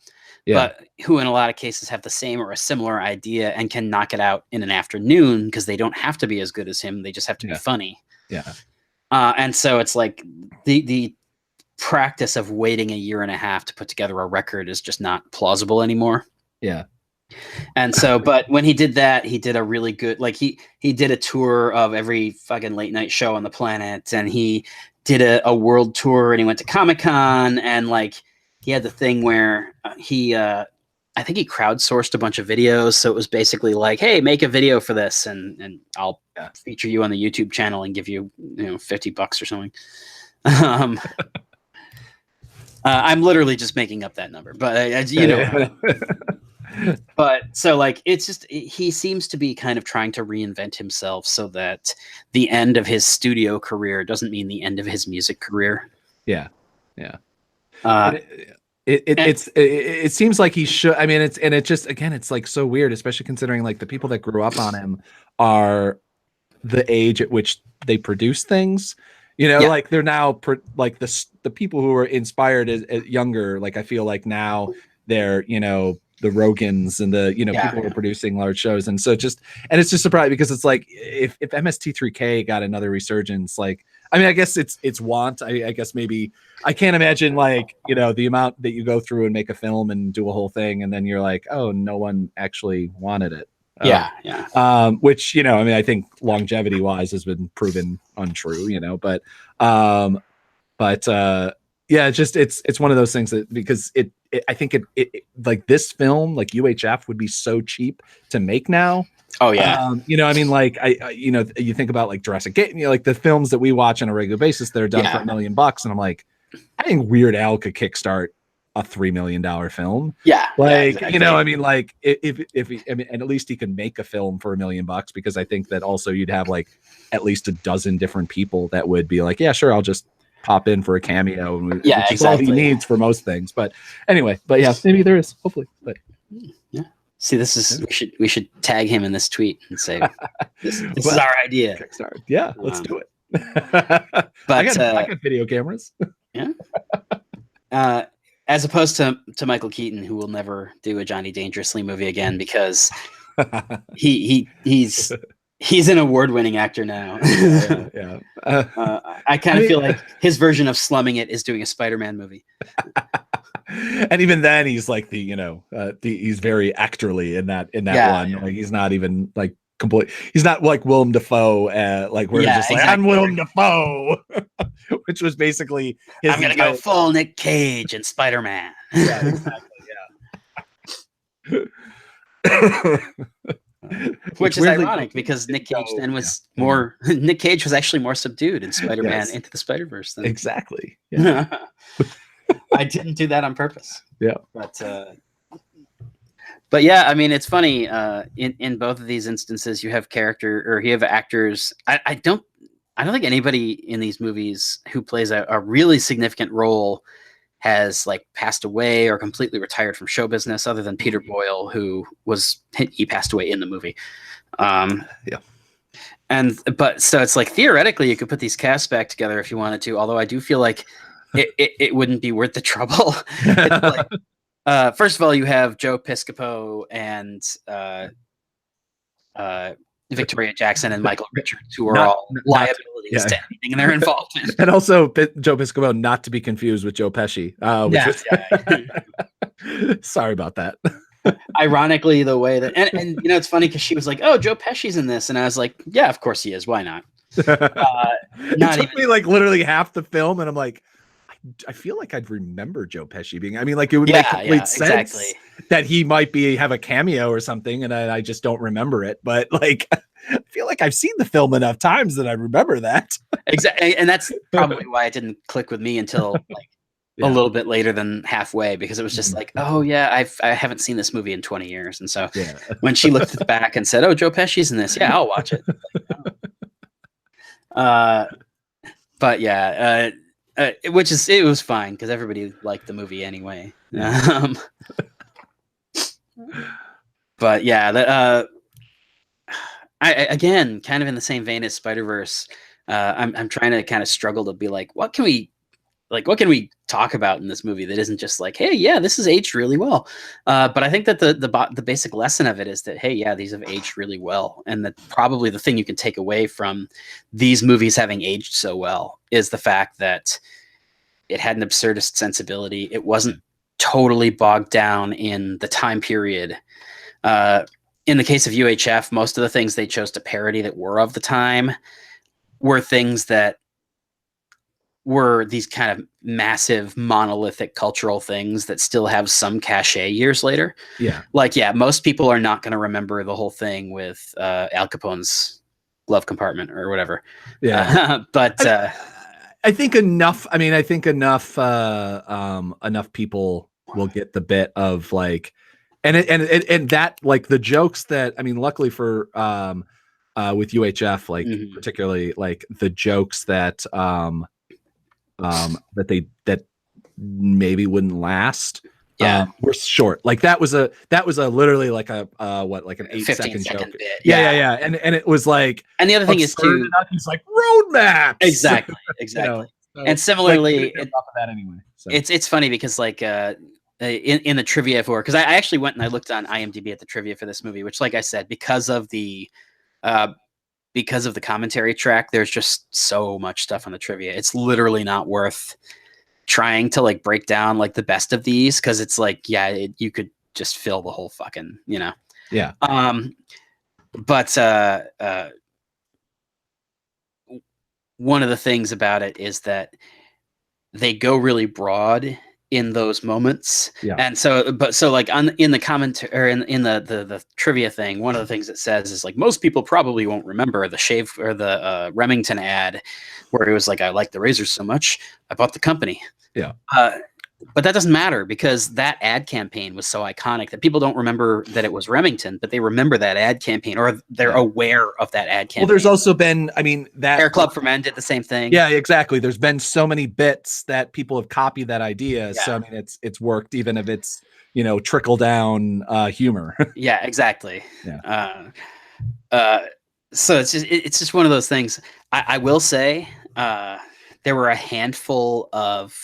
but who in a lot of cases have the same or a similar idea and can knock it out in an afternoon, because they don't have to be as good as him. They just have to be funny. And so it's like the practice of waiting a year and a half to put together a record is just not plausible anymore. And so, but when he did that, he did a really good, like he did a tour of every fucking late night show on the planet, and he did a world tour, and he went to Comic-Con, and like he had the thing where I think he crowdsourced a bunch of videos. So it was basically like, hey, make a video for this, and I'll feature you on the YouTube channel and give you, $50 or something. I'm literally just making up that number, but but so like, it's just, he seems to be kind of trying to reinvent himself so that the end of his studio career doesn't mean the end of his music career. Uh, it seems like he should. I mean, it's like so weird, especially considering like the people that grew up on him are the age at which they produce things. Like they're now like the people who were inspired as younger. Like I feel like now they're the Rogans and the people who are producing large shows, and so it's just surprising because it's like if MST3K got another resurgence, like I mean I guess it's want. I guess maybe I can't imagine like the amount that you go through and make a film and do a whole thing, and then you're like, oh, no one actually wanted it. Which I mean I think longevity wise has been proven untrue, but it's one of those things that because I think it like this film like UHF would be so cheap to make now. Oh yeah. I mean like I you think about like Jurassic Gate, like the films that we watch on a regular basis that are done for $1 million, and I'm like, I think Weird Al could kickstart a $3 million film. Exactly. I mean like if I mean, and at least he could make a film for $1 million, because I think that also you'd have like at least a dozen different people that would be like, yeah, sure, I'll just pop in for a cameo, which is all he needs for most things. But anyway, maybe there is, hopefully. But see, this is we should tag him in this tweet and say this is our idea. Kickstarter. Yeah, let's do it. But I got video cameras. As opposed to Michael Keaton, who will never do a Johnny Dangerously movie again because he's an award-winning actor now. I kind of feel like his version of slumming it is doing a Spider-Man movie. And even then, he's like he's very actorly in that one. Yeah. Like he's not even like complete. He's not like Willem Dafoe. Like we're just like I'm Willem Dafoe, which was basically I'm gonna go full Nick Cage and Spider-Man. Yeah, exactly. Yeah. Which is ironic because Nick Cage then was more. Nick Cage was actually more subdued in Spider-Man Into the Spider-Verse. Exactly. Yeah. I didn't do that on purpose. Yeah. But yeah, I mean, it's funny. In both of these instances, you have actors. I don't think anybody in these movies who plays a really significant role has like passed away or completely retired from show business, other than Peter Boyle, who he passed away in the movie. So it's like theoretically you could put these casts back together if you wanted to, although I do feel like it wouldn't be worth the trouble. First of all, you have Joe Piscopo and Victoria Jackson and Michael Richards, who are all liabilities to anything in their involvement. And also Joe Piscopo, not to be confused with Joe Pesci. Sorry about that. Ironically, the way that and it's funny because she was like, "Oh, Joe Pesci's in this," and I was like, "Yeah, of course he is. Why not?" It took me like literally half the film, and I'm like, I feel like I'd remember Joe Pesci being. I mean, like it would make complete sense that he might have a cameo or something, and I just don't remember it. But like, I feel like I've seen the film enough times that I remember that. Exactly, and that's probably why it didn't click with me until like a little bit later than halfway, because it was just like, oh yeah, I haven't seen this movie in 20 years, and so when she looked at the back and said, "Oh, Joe Pesci's in this," yeah, I'll watch it. But yeah. It was fine because everybody liked the movie anyway. But yeah, I again, kind of in the same vein as Spider-Verse, I'm trying to kind of struggle to be like, what can we talk about in this movie that isn't just like, hey, yeah, this is aged really well. But I think that the basic lesson of it is that, hey, yeah, these have aged really well, and that probably the thing you can take away from these movies having aged so well is the fact that it had an absurdist sensibility. It wasn't totally bogged down in the time period. In the case of UHF, most of the things they chose to parody that were of the time were things that were these kind of massive monolithic cultural things that still have some cachet years later. Yeah. Like, yeah, most people are not going to remember the whole thing with Al Capone's glove compartment or whatever. Yeah. But I think enough. I mean, I think enough people will get the bit of like, and that like the jokes that, I mean, luckily for with UHF, like particularly like the jokes that that maybe wouldn't last. Yeah. Were short. Like that was a literally like a like an 8-second joke. Bit. Yeah. And it was like, and the other thing is too, he's like roadmaps. Exactly. So, and similarly, off of that anyway. So. It's funny because like in the trivia for, because I actually went and I looked on IMDb at the trivia for this movie, which, like I said, because of the commentary track, there's just so much stuff on the trivia. It's literally not worth trying to like break down like the best of these, because it's like, you could just fill the whole fucking, Yeah. But one of the things about it is that they go really broad in those moments. Yeah. And so like in the commentary, or in the trivia thing, one of the things it says is like, most people probably won't remember the shave or the Remington ad where it was like, I like the razors so much, I bought the company. Yeah. But that doesn't matter, because that ad campaign was so iconic that people don't remember that it was Remington, but they remember that ad campaign, or they're aware of that ad campaign. Well, there's also been, I mean, that Hair Club for Men did the same thing. Yeah, exactly. There's been so many bits that people have copied that idea. Yeah. So I mean, it's worked, even if it's, trickle down humor. Yeah, exactly. Yeah. So it's just one of those things. I will say there were a handful of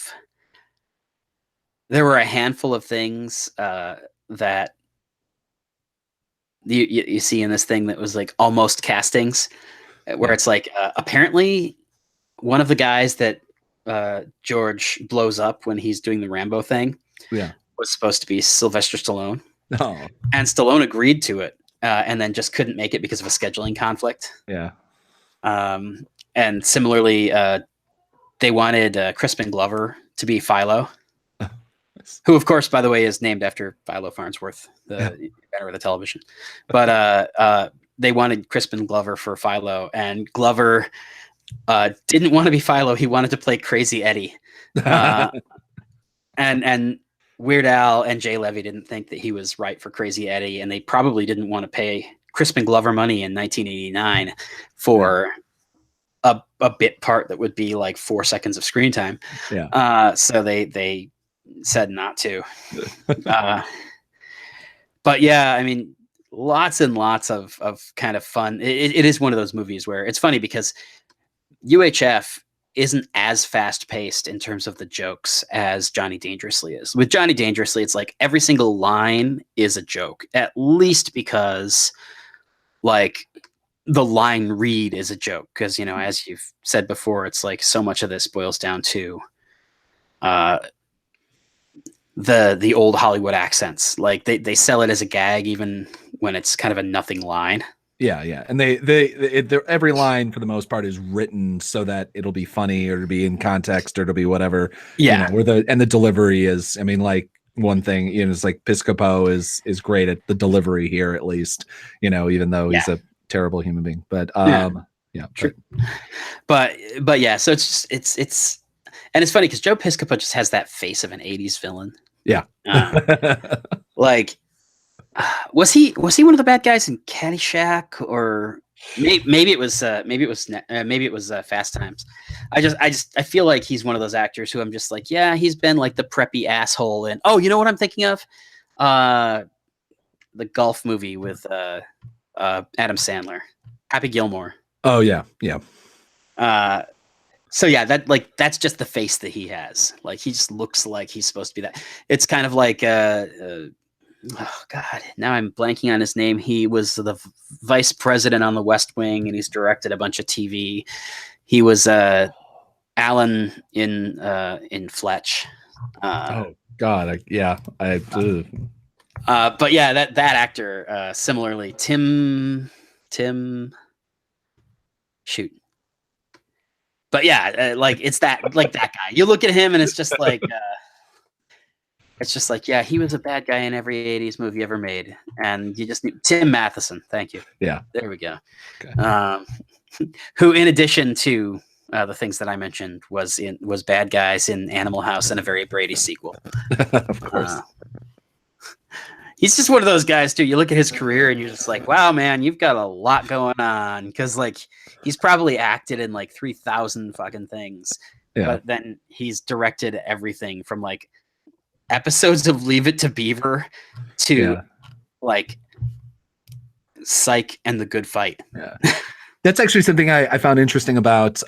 things that you see in this thing that was like almost castings, where it's like apparently one of the guys that George blows up when he's doing the Rambo thing was supposed to be Sylvester Stallone. Oh. And Stallone agreed to it, and then just couldn't make it because of a scheduling conflict. Yeah. And similarly, they wanted Crispin Glover to be Philo, who, of course, by the way, is named after Philo Farnsworth, the inventor of the television. But they wanted Crispin Glover for Philo, and Glover didn't want to be Philo. He wanted to play Crazy Eddie. And Weird Al and Jay Levy didn't think that he was right for Crazy Eddie, and they probably didn't want to pay Crispin Glover money in 1989 for a bit part that would be like 4 seconds of screen time. Yeah. So they said not to. But yeah, I mean, lots and lots of kind of fun. It is one of those movies where it's funny because UHF isn't as fast paced in terms of the jokes as Johnny Dangerously is. With Johnny Dangerously, it's like every single line is a joke, at least because like the line read is a joke. Because, as you've said before, it's like so much of this boils down to the old Hollywood accents. Like they sell it as a gag even when it's kind of a nothing line. Yeah. And they every line for the most part is written so that it'll be funny, or to be in context, or to be whatever. Yeah. Where the delivery is, I mean, like one thing, it's like Piscopo is great at the delivery here, at least, even though he's a terrible human being. But true. But yeah, so it's and it's funny because Joe Piscopo just has that face of an 80s villain. Yeah. Like, was he one of the bad guys in Caddyshack, or maybe it was Fast Times? I feel like he's one of those actors who I'm just like, yeah, he's been like the preppy asshole. And you know what I'm thinking of? The golf movie with Adam Sandler, Happy Gilmore. Oh yeah. So yeah, that's just the face that he has. Like he just looks like he's supposed to be that. It's kind of like oh God, now I'm blanking on his name. He was the vice president on The West Wing, and he's directed a bunch of TV. He was Alan in Fletch. Oh God, but yeah, that actor. Similarly, Tim. Shoot. But yeah, like it's that guy. You look at him, and it's just like. Yeah, he was a bad guy in every 80s movie ever made. And you just need Tim Matheson. Thank you. Yeah. There we go. Okay. Who, in addition to the things that I mentioned, was bad guys in Animal House and a Very Brady sequel. Of course. He's just one of those guys too. You look at his career and you're just like, wow, man, you've got a lot going on. Because like he's probably acted in like 3,000 fucking things. Yeah. but then he's directed everything from like episodes of Leave It to Beaver to like Psych and The Good Fight. Yeah. That's actually something I found interesting about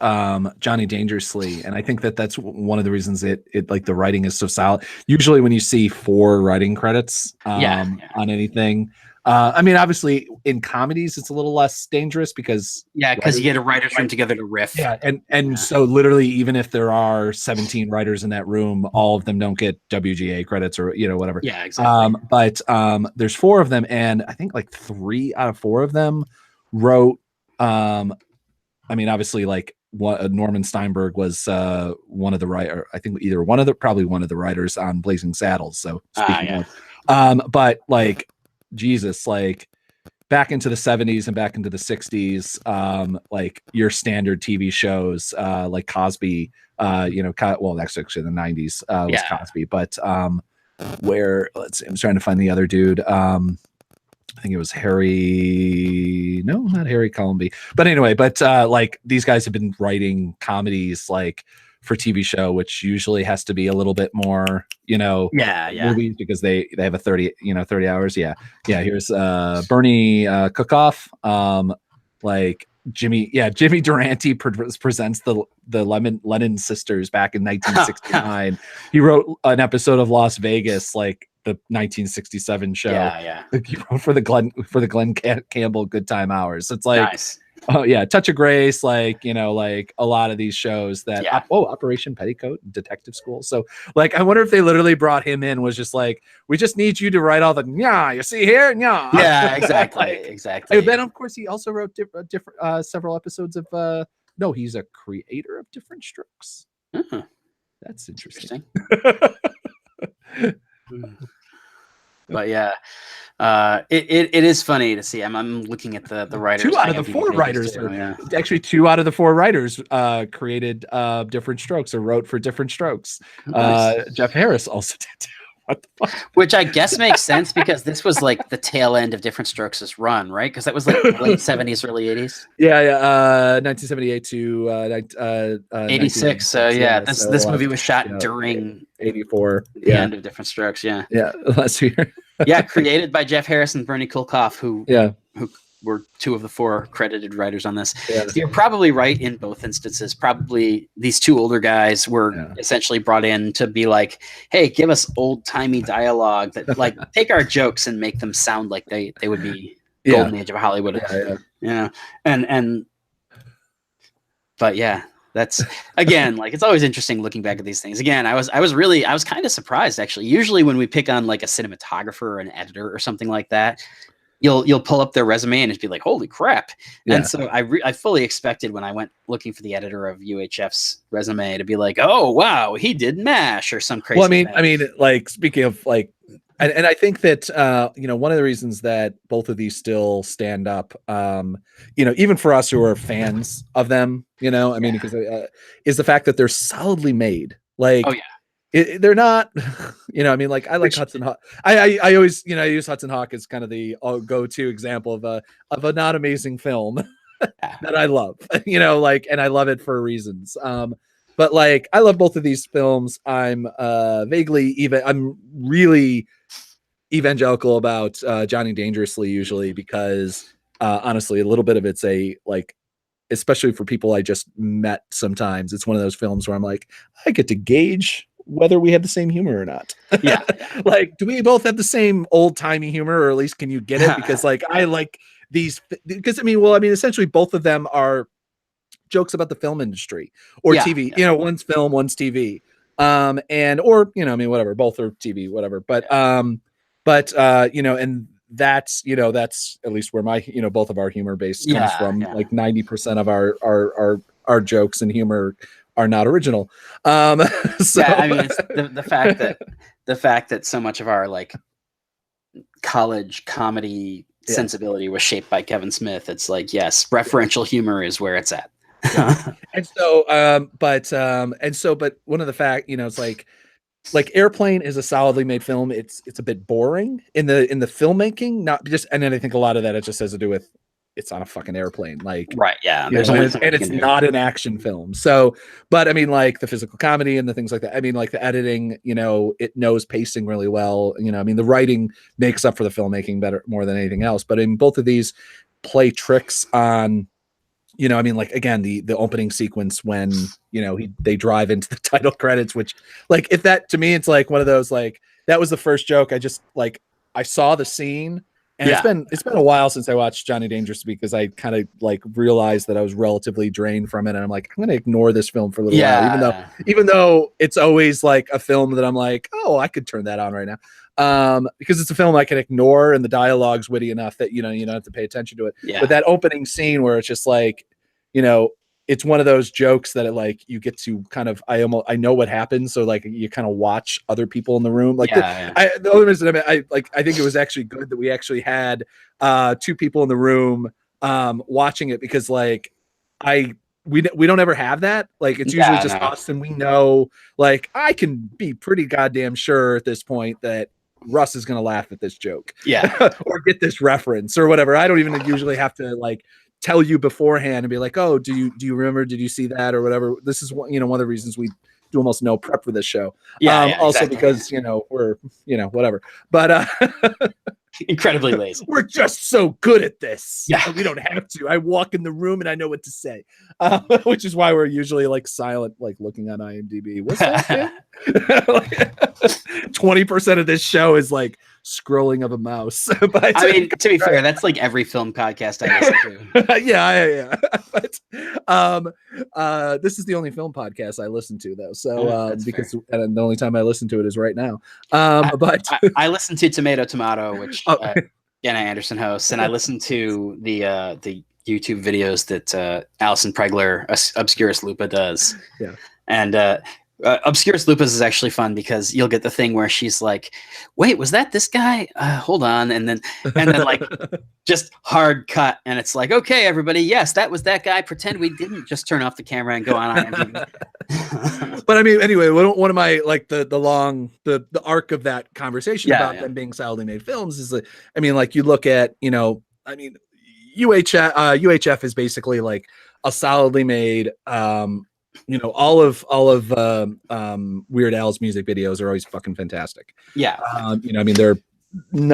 Johnny Dangerously, and I think that's one of the reasons it like the writing is so solid. Usually, when you see 4 writing credits on anything, I mean, obviously in comedies it's a little less dangerous because you get a writer's room together to riff. Yeah, and so literally, even if there are 17 writers in that room, all of them don't get WGA credits or whatever. Yeah, exactly. But there's 4 of them, and I think like 3 out of 4 of them wrote. I mean, obviously, like Norman Steinberg was one of the writer. I think probably one of the writers on Blazing Saddles. So speaking of, but like Jesus, like back into the 70s and back into the 60s, like your standard TV shows, like Cosby, well, that's actually the 90s was Cosby, but where let's see, I'm trying to find the other dude. I think it was not Harry Colomby, but anyway, like these guys have been writing comedies like for TV show, which usually has to be a little bit more, movies because they have a 30 hours. Yeah. Here's Bernie Cookoff, like Jimmy Durante presents the Lennon Sisters back in 1969. He wrote an episode of Las Vegas, like the 1967 show. He wrote for the Glenn Campbell Good Time Hours. It's like nice. Oh yeah, Touch of Grace, like like a lot of these shows that Operation Petticoat, Detective School. So like, I wonder if they literally brought him in, was just like, we just need you to write all the you see here, Yeah, exactly, exactly. And then of course he also wrote different several episodes of no, he's a creator of Different Strokes. That's interesting. But yeah, it is funny to see. I'm looking at the writers. 2 out of the 4 writers, actually 2 out of the 4 writers created Different Strokes or wrote for Different Strokes. Nice. Jeff Harris also did too. What the fuck? Which I guess makes sense because this was like the tail end of Different Strokes' run, right? Because that was like late 70s, early 80s. 1978 to 86. So yeah, this movie was shot during 84. The end of Different Strokes. Yeah, last year. Created by Jeff Harris and Bernie Kulkoff, who were 2 of the 4 credited writers on this. So you're probably right in both instances. Probably these 2 older guys were essentially brought in to be like, hey, give us old timey dialogue that like take our jokes and make them sound like they would be golden age of Hollywood. But yeah, that's again, like, it's always interesting looking back at these things. Again, I was kind of surprised actually. Usually when we pick on like a cinematographer or an editor or something like that, you'll pull up their resume and just be like, holy crap. And so I fully expected when I went looking for the editor of UHF's resume to be like, oh wow, he did MASH or some crazy. Well, I mean, like, speaking of like, and I think that one of the reasons that both of these still stand up, even for us who are fans of them, because is the fact that they're solidly made. Like, they're not, I mean, like, I like Hudson Hawk. I always, I use Hudson Hawk as kind of the go-to example of a not amazing film that I love, and I love it for reasons. But like, I love both of these films. I'm I'm really evangelical about Johnny Dangerously usually because honestly, a little bit of it's especially for people I just met sometimes, it's one of those films where I'm like, I get to gauge whether we have the same humor or not. Like, do we both have the same old timey humor, or at least can you get it? Because like, I like these, because essentially both of them are jokes about the film industry or TV, one's film, one's TV. Whatever, both are TV, whatever. But and that's at least where my, both of our humor base comes from. Like 90% of our jokes and humor are not original. It's the fact that so much of our like college comedy sensibility was shaped by Kevin Smith. It's like, yes, referential humor is where it's at. But one of the fact, it's like Airplane is a solidly made film. It's a bit boring in the filmmaking, not just, and then I think a lot of that it just has to do with it's on a fucking airplane. Like, right. Yeah. and it's not an action film. So, but I mean, like the physical comedy and the things like that. I mean, like the editing, it knows pacing really well. I mean, the writing makes up for the filmmaking better, more than anything else. But in both of these play tricks on, I mean, like, again, the opening sequence when, they drive into the title credits, which, like, if that, to me, it's like one of those, like, that was the first joke. I just, like, I saw the scene, and it's been a while since I watched Johnny Dangerous, because I kind of, like, realized that I was relatively drained from it, and I'm like, I'm going to ignore this film for a little while, even though it's always, like, a film that I'm like, oh, I could turn that on right now. Because it's a film I can ignore, and the dialogue's witty enough that, you don't have to pay attention to it. Yeah. But that opening scene where it's just like, it's one of those jokes that you get to kind of, I know what happens. So like you kind of watch other people in the room. Like the only reason I think it was actually good that we actually had two people in the room watching it, because like we don't ever have that. Like it's usually just us, and we know, like, I can be pretty goddamn sure at this point that Russ is going to laugh at this joke. Yeah. Or get this reference or whatever. I don't even usually have to like tell you beforehand and be like, oh, do you remember? Did you see that or whatever? This is one of the reasons we do almost no prep for this show. Also because, we're, whatever, but, incredibly lazy. We're just so good at this. Yeah. We don't have to. I walk in the room and I know what to say, which is why we're usually like silent, like looking on IMDb. What's that? 20% of this show is like scrolling of a mouse. But I mean, to be fair, that's like every film podcast I listen to. yeah. But this is the only film podcast I listen to, though. So because and the only time I listen to it is right now. But I listen to Tomato, which Anna Anderson hosts, and I listen to the YouTube videos that Alison Pregler, Obscurus Lupa, does. Yeah, and Obscurus Lupus is actually fun because you'll get the thing where she's like, wait, was that this guy? Hold on. And then like just hard cut. And it's like, okay, everybody. Yes, that was that guy. Pretend we didn't just turn off the camera and go on IMDb. But I mean, anyway, one of my, like the arc of that conversation about them being solidly made films is like, I mean, like you look at, UHF is basically like a solidly made, all of Weird Al's music videos are always fucking fantastic. Yeah. I mean, they're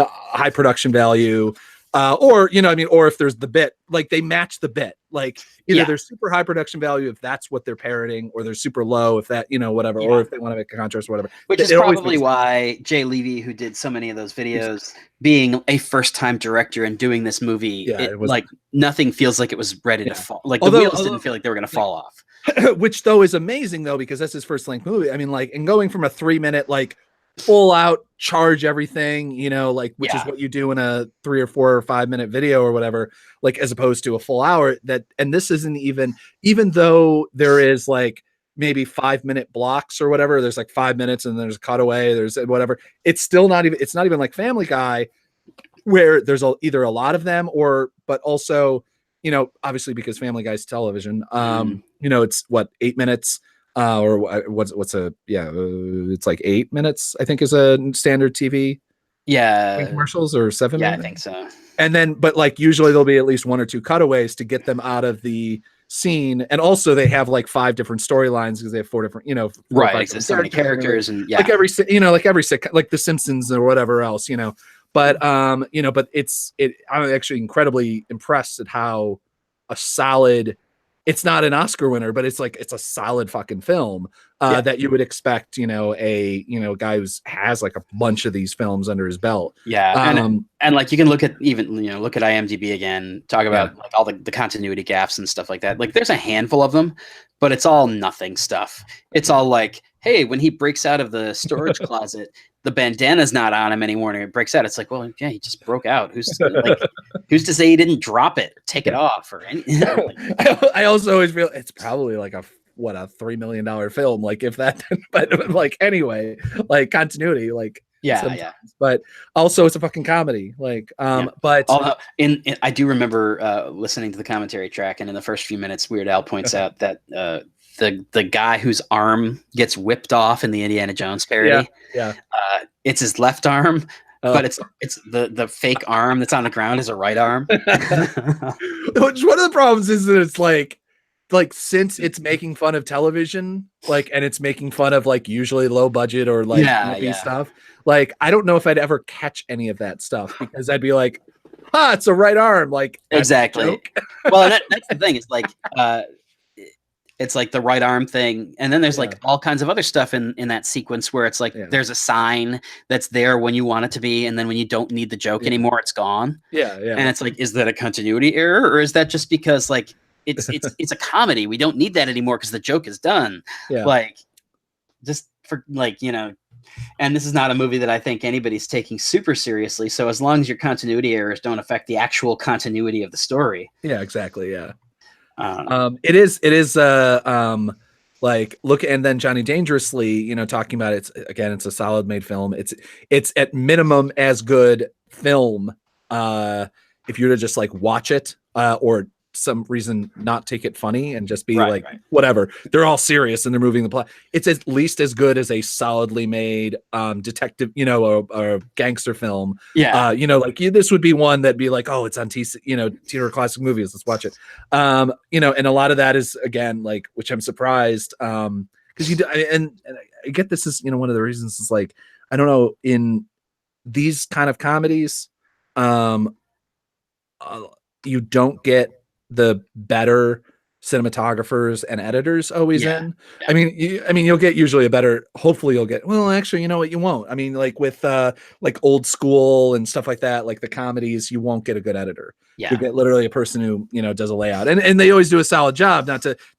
high production value, or if there's the bit, like they match the bit, like either they're super high production value if that's what they're parroting, or they're super low if that, whatever, or if they want to make a contrast or whatever. Which is probably why Jay Levy, who did so many of those videos, being a first-time director and doing this movie, like nothing feels like it was ready to fall. Like the wheels didn't feel like they were going to fall off. Which though is amazing though, because that's his first length movie. I mean, like, and going from a 3-minute, like full out charge everything, like, which is what you do in a 3 or 4 or 5 minute video or whatever, like, as opposed to a full hour and this isn't even though there is like maybe 5-minute blocks or whatever, there's like 5 minutes and there's a cutaway, there's whatever. It's not even like Family Guy where there's either a lot of them but also, obviously because Family Guy's television, it's what, 8 minutes, or it's like 8 minutes, I think, is a standard TV. Yeah. Commercials, or 7 minutes. I think so. And then, but like usually there'll be at least 1 or 2 cutaways to get them out of the scene. And also they have like 5 different storylines because they have 4 different, right. So many characters and like every like The Simpsons or whatever else, But I'm actually incredibly impressed at how a solid, it's not an Oscar winner, but it's a solid fucking film that you would expect, a guy who has like a bunch of these films under his belt. Yeah. And like you can look at look at IMDb again, talk about like all the continuity gaps and stuff like that. Like there's a handful of them, but it's all nothing stuff. It's all like, hey, when he breaks out of the storage closet, the bandana's not on him anymore, and it breaks out. It's like, well, yeah, he just broke out. Who's to say he didn't drop it or take it off or anything? I also always feel it's probably like a $3 million film, like if that. But like anyway, like continuity, like But also it's a fucking comedy, like But I do remember listening to the commentary track, and in the first few minutes, Weird Al points out that the guy whose arm gets whipped off in the Indiana Jones parody, it's his left arm, But it's the fake arm that's on the ground is a right arm. Which one of the problems is that it's like since it's making fun of television, like, and it's making fun of like usually low budget or like goofy stuff. Like, I don't know if I'd ever catch any of that stuff because I'd be like, it's a right arm. Like, exactly. Well, that's the thing. It's like, it's like the right arm thing. And then there's like all kinds of other stuff in that sequence where it's like, there's a sign that's there when you want it to be. And then when you don't need the joke anymore, it's gone. Yeah. And it's like, is that a continuity error? Or is that just because like, it's a comedy. We don't need that anymore because the joke is done. Yeah. Like, just for like, you know, and this is not a movie that I think anybody's taking super seriously. So as long as your continuity errors don't affect the actual continuity of the story. Yeah, exactly. Yeah. It is like look, and then Johnny Dangerously, you know, talking about it's a solid made film. It's at minimum as good film. If you were to just like watch it, or some reason not take it funny and just be whatever, they're all serious and they're moving the plot. It's at least as good as a solidly made detective, you know, or gangster film. You know, like this would be one that'd be like, oh, it's on theater classic movies, let's watch it. You know, and a lot of that is again like, which I'm surprised because and I get this is, you know, one of the reasons is like, I don't know, in these kind of comedies you don't get the better cinematographers and editors always in. I mean, you'll get usually a better, hopefully you'll get, well, actually, you know what, you won't. I mean, like with like old school and stuff like that, like the comedies, you won't get a good editor. You get literally a person who, you know, does a layout and they always do a solid job.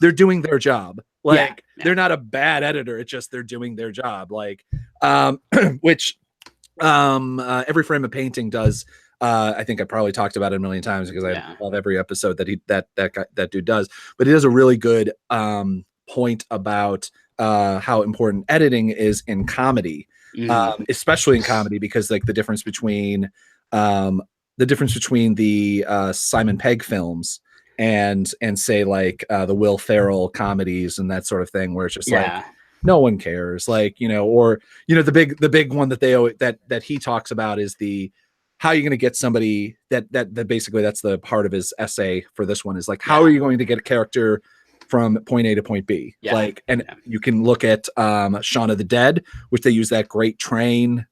They're doing their job. Like they're not a bad editor. It's just, they're doing their job. Like, which Every Frame of Painting does. I think I probably talked about it a million times because I love every episode that dude does, but he does a really good point about how important editing is in comedy, especially in comedy, because like the difference between the Simon Pegg films and say like the Will Ferrell comedies and that sort of thing, where it's just like no one cares, like, you know, or, you know, the big one that that he talks about is the how are you going to get somebody that basically that's the part of his essay for this one is like, how are you going to get a character from point A to point B? You can look at Shaun of the Dead, which they use that great train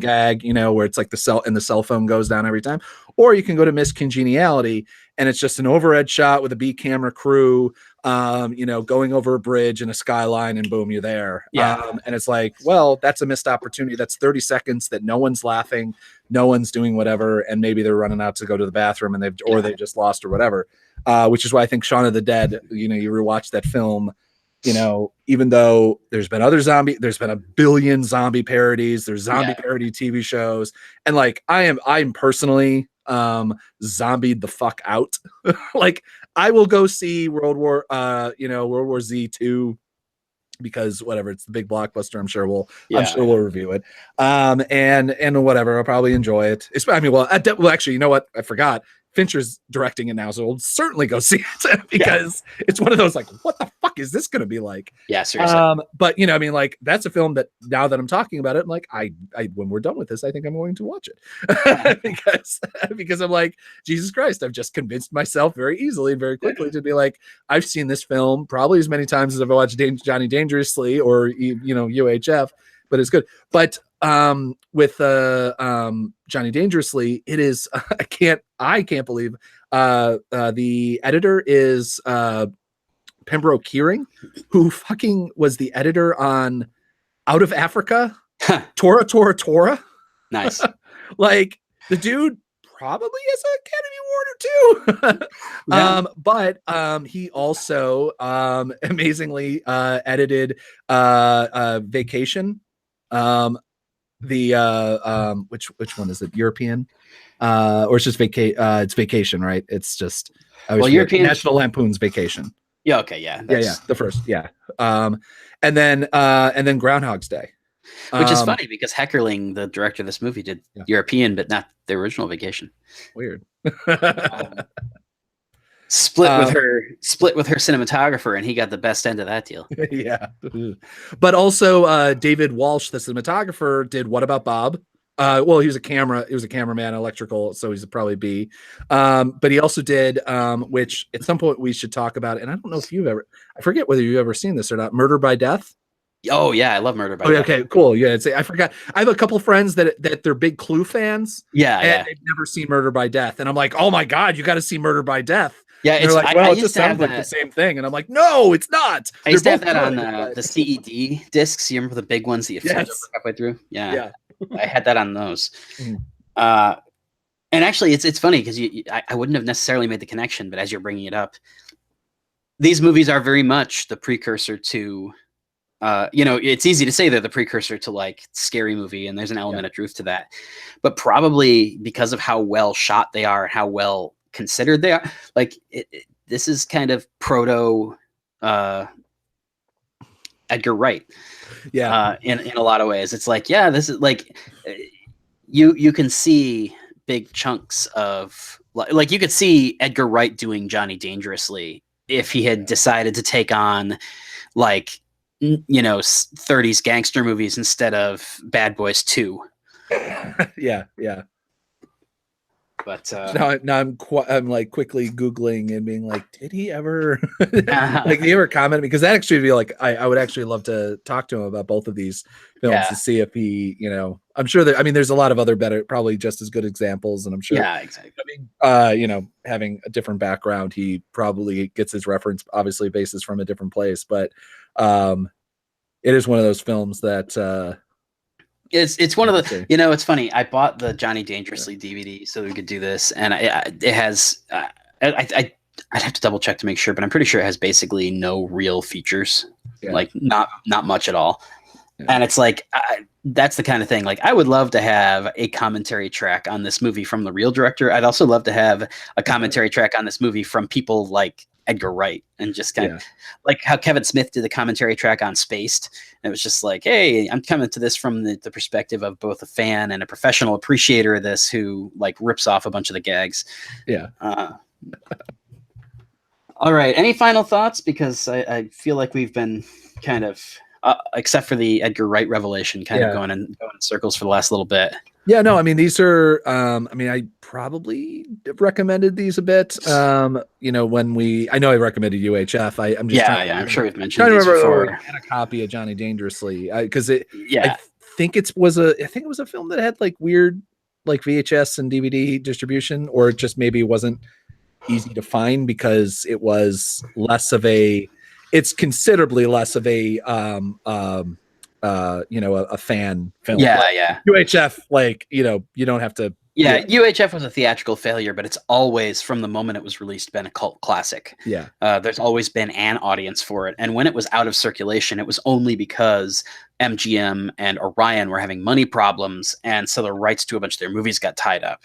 gag, you know, where it's like the cell phone goes down every time. Or you can go to Miss Congeniality and it's just an overhead shot with a B camera crew, you know, going over a bridge and a skyline and boom, you're there. And it's like, well, that's a missed opportunity. That's 30 seconds that no one's laughing, no one's doing whatever. And maybe they're running out to go to the bathroom and they just lost or whatever. Which is why I think Shaun of the Dead, you know, you rewatch that film, you know, even though there's been a billion zombie parodies, there's zombie parody TV shows. And like, I'm personally zombied the fuck out. Like I will go see World War Z 2 because whatever, it's the big blockbuster. I'm sure we'll review it. And whatever, I'll probably enjoy it. Actually, you know what? I forgot. Fincher's directing it now, so we'll certainly go see it because it's one of those like, what the fuck is this going to be like? Yeah, seriously. But you know, I mean, like that's a film that now that I'm talking about it, I'm like, I when we're done with this, I think I'm going to watch it because I'm like, Jesus Christ, I've just convinced myself very easily and very quickly to be like, I've seen this film probably as many times as I've watched Johnny Dangerously or you know UHF, but it's good. But with Johnny Dangerously, it is I can't believe the editor is Pembroke Keating, who fucking was the editor on Out of Africa, Tora. Nice. Like the dude probably has an Academy Award or two. But he also amazingly edited Vacation. Which one is it? European, or it's just it's Vacation, right? It's just European National Lampoon's Vacation. Yeah. Okay. Yeah. The first. Yeah. And then Groundhog's Day, which is funny because Heckerling, the director of this movie, did European, but not the original Vacation. Weird. Split with her cinematographer, and he got the best end of that deal. Yeah. But also David Walsh, the cinematographer, did What About Bob, Well, he was a cameraman, electrical, so he's probably B. But he also did, which at some point we should talk about. And I don't know if I forget whether you've ever seen this or not. Murder by Death. Oh yeah, I love Murder by Death. Okay, cool. Yeah, I forgot. I have a couple of friends that they're big Clue fans. Yeah, and they've never seen Murder by Death, and I'm like, oh my god, you got to see Murder by Death. Yeah, and they're like, well, it just sounds like the same thing, and I'm like, no, it's not. I used to have that on the CED discs. You remember the big ones that you flipped over halfway through? Yeah. I had that on those. And actually, it's funny because I wouldn't have necessarily made the connection, but as you're bringing it up, these movies are very much the precursor to. It's easy to say they're the precursor to like Scary Movie, and there's an element of truth to that. But probably because of how well shot they are, how well considered they are, like this is kind of proto Edgar Wright. Yeah. In a lot of ways, it's like, yeah, this is like you can see big chunks of like you could see Edgar Wright doing Johnny Dangerously if he had decided to take on like 30s gangster movies instead of Bad Boys 2. Yeah. But now I'm like quickly Googling and being like, did he ever like he ever comment? Because that actually would be like I would actually love to talk to him about both of these films to see if he, I'm sure that there's a lot of other better, probably just as good examples, and I'm sure exactly. Having a different background, he probably gets his reference obviously basis from a different place, but it is one of those films that it's one of the it's funny, I bought the Johnny Dangerously DVD so we could do this, and it has I'd have to double check to make sure, but I'm pretty sure it has basically no real features, like not much at all. And it's like that's the kind of thing, like I would love to have a commentary track on this movie from the real director. I'd also love to have a commentary track on this movie from people like Edgar Wright, and just kind of like how Kevin Smith did the commentary track on Spaced. And it was just like, hey, I'm coming to this from the perspective of both a fan and a professional appreciator of this who like rips off a bunch of the gags. Yeah. All right. Any final thoughts? Because I feel like we've been kind of, except for the Edgar Wright revelation, kind of going in circles for the last little bit. Yeah, no, these are, I probably recommended these a bit. I know I recommended UHF. I'm just I'm sure we've mentioned these before. I had a copy of Johnny Dangerously because I think it was a film that had like weird, like VHS and DVD distribution, or it just maybe wasn't easy to find because it was it's considerably less of a a fan film. UHF, like, you don't have to. UHF was a theatrical failure, but it's always, from the moment it was released, been a cult classic. There's always been an audience for it. And when it was out of circulation, it was only because MGM and Orion were having money problems. And so the rights to a bunch of their movies got tied up.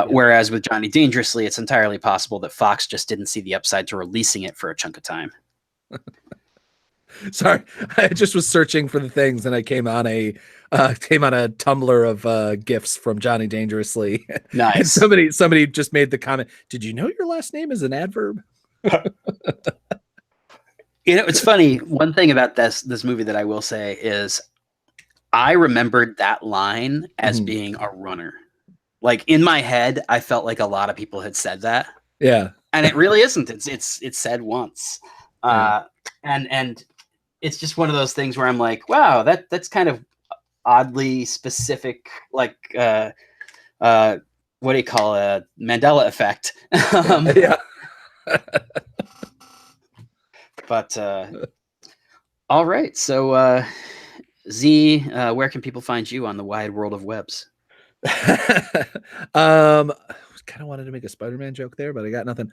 Whereas with Johnny Dangerously, it's entirely possible that Fox just didn't see the upside to releasing it for a chunk of time. Sorry, I just was searching for the things, and I came on a Tumblr of gifs from Johnny Dangerously. Nice. And somebody just made the comment, "Did you know your last name is an adverb?" It's funny. One thing about this movie that I will say is, I remembered that line as being a runner. Like in my head, I felt like a lot of people had said that. Yeah, and it really isn't. It's said once, and it's just one of those things where I'm like, wow, that's kind of oddly specific, like what do you call a Mandela effect? But all right, so Z, where can people find you on the wide world of webs? Kind of wanted to make a Spider-Man joke there, but I got nothing.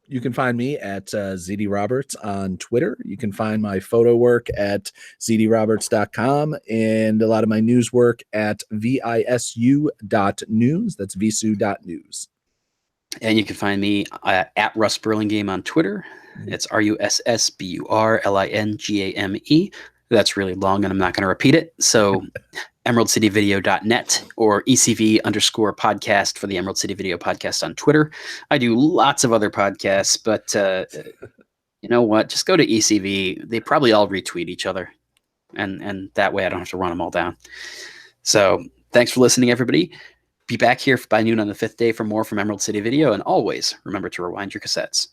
You can find me at ZD Roberts on Twitter. You can find my photo work at zdroberts.com, and a lot of my news work at visu.news. That's visu.news. And you can find me at Russ Burlingame on Twitter. It's RUSSBURLINGAME. That's really long, and I'm not going to repeat it. So emeraldcityvideo.net or ECV_podcast for the Emerald City Video Podcast on Twitter. I do lots of other podcasts, but you know what? Just go to ECV. They probably all retweet each other. and that way I don't have to run them all down. So thanks for listening, everybody. Be back here by noon on the 5th day for more from Emerald City Video, and always remember to rewind your cassettes.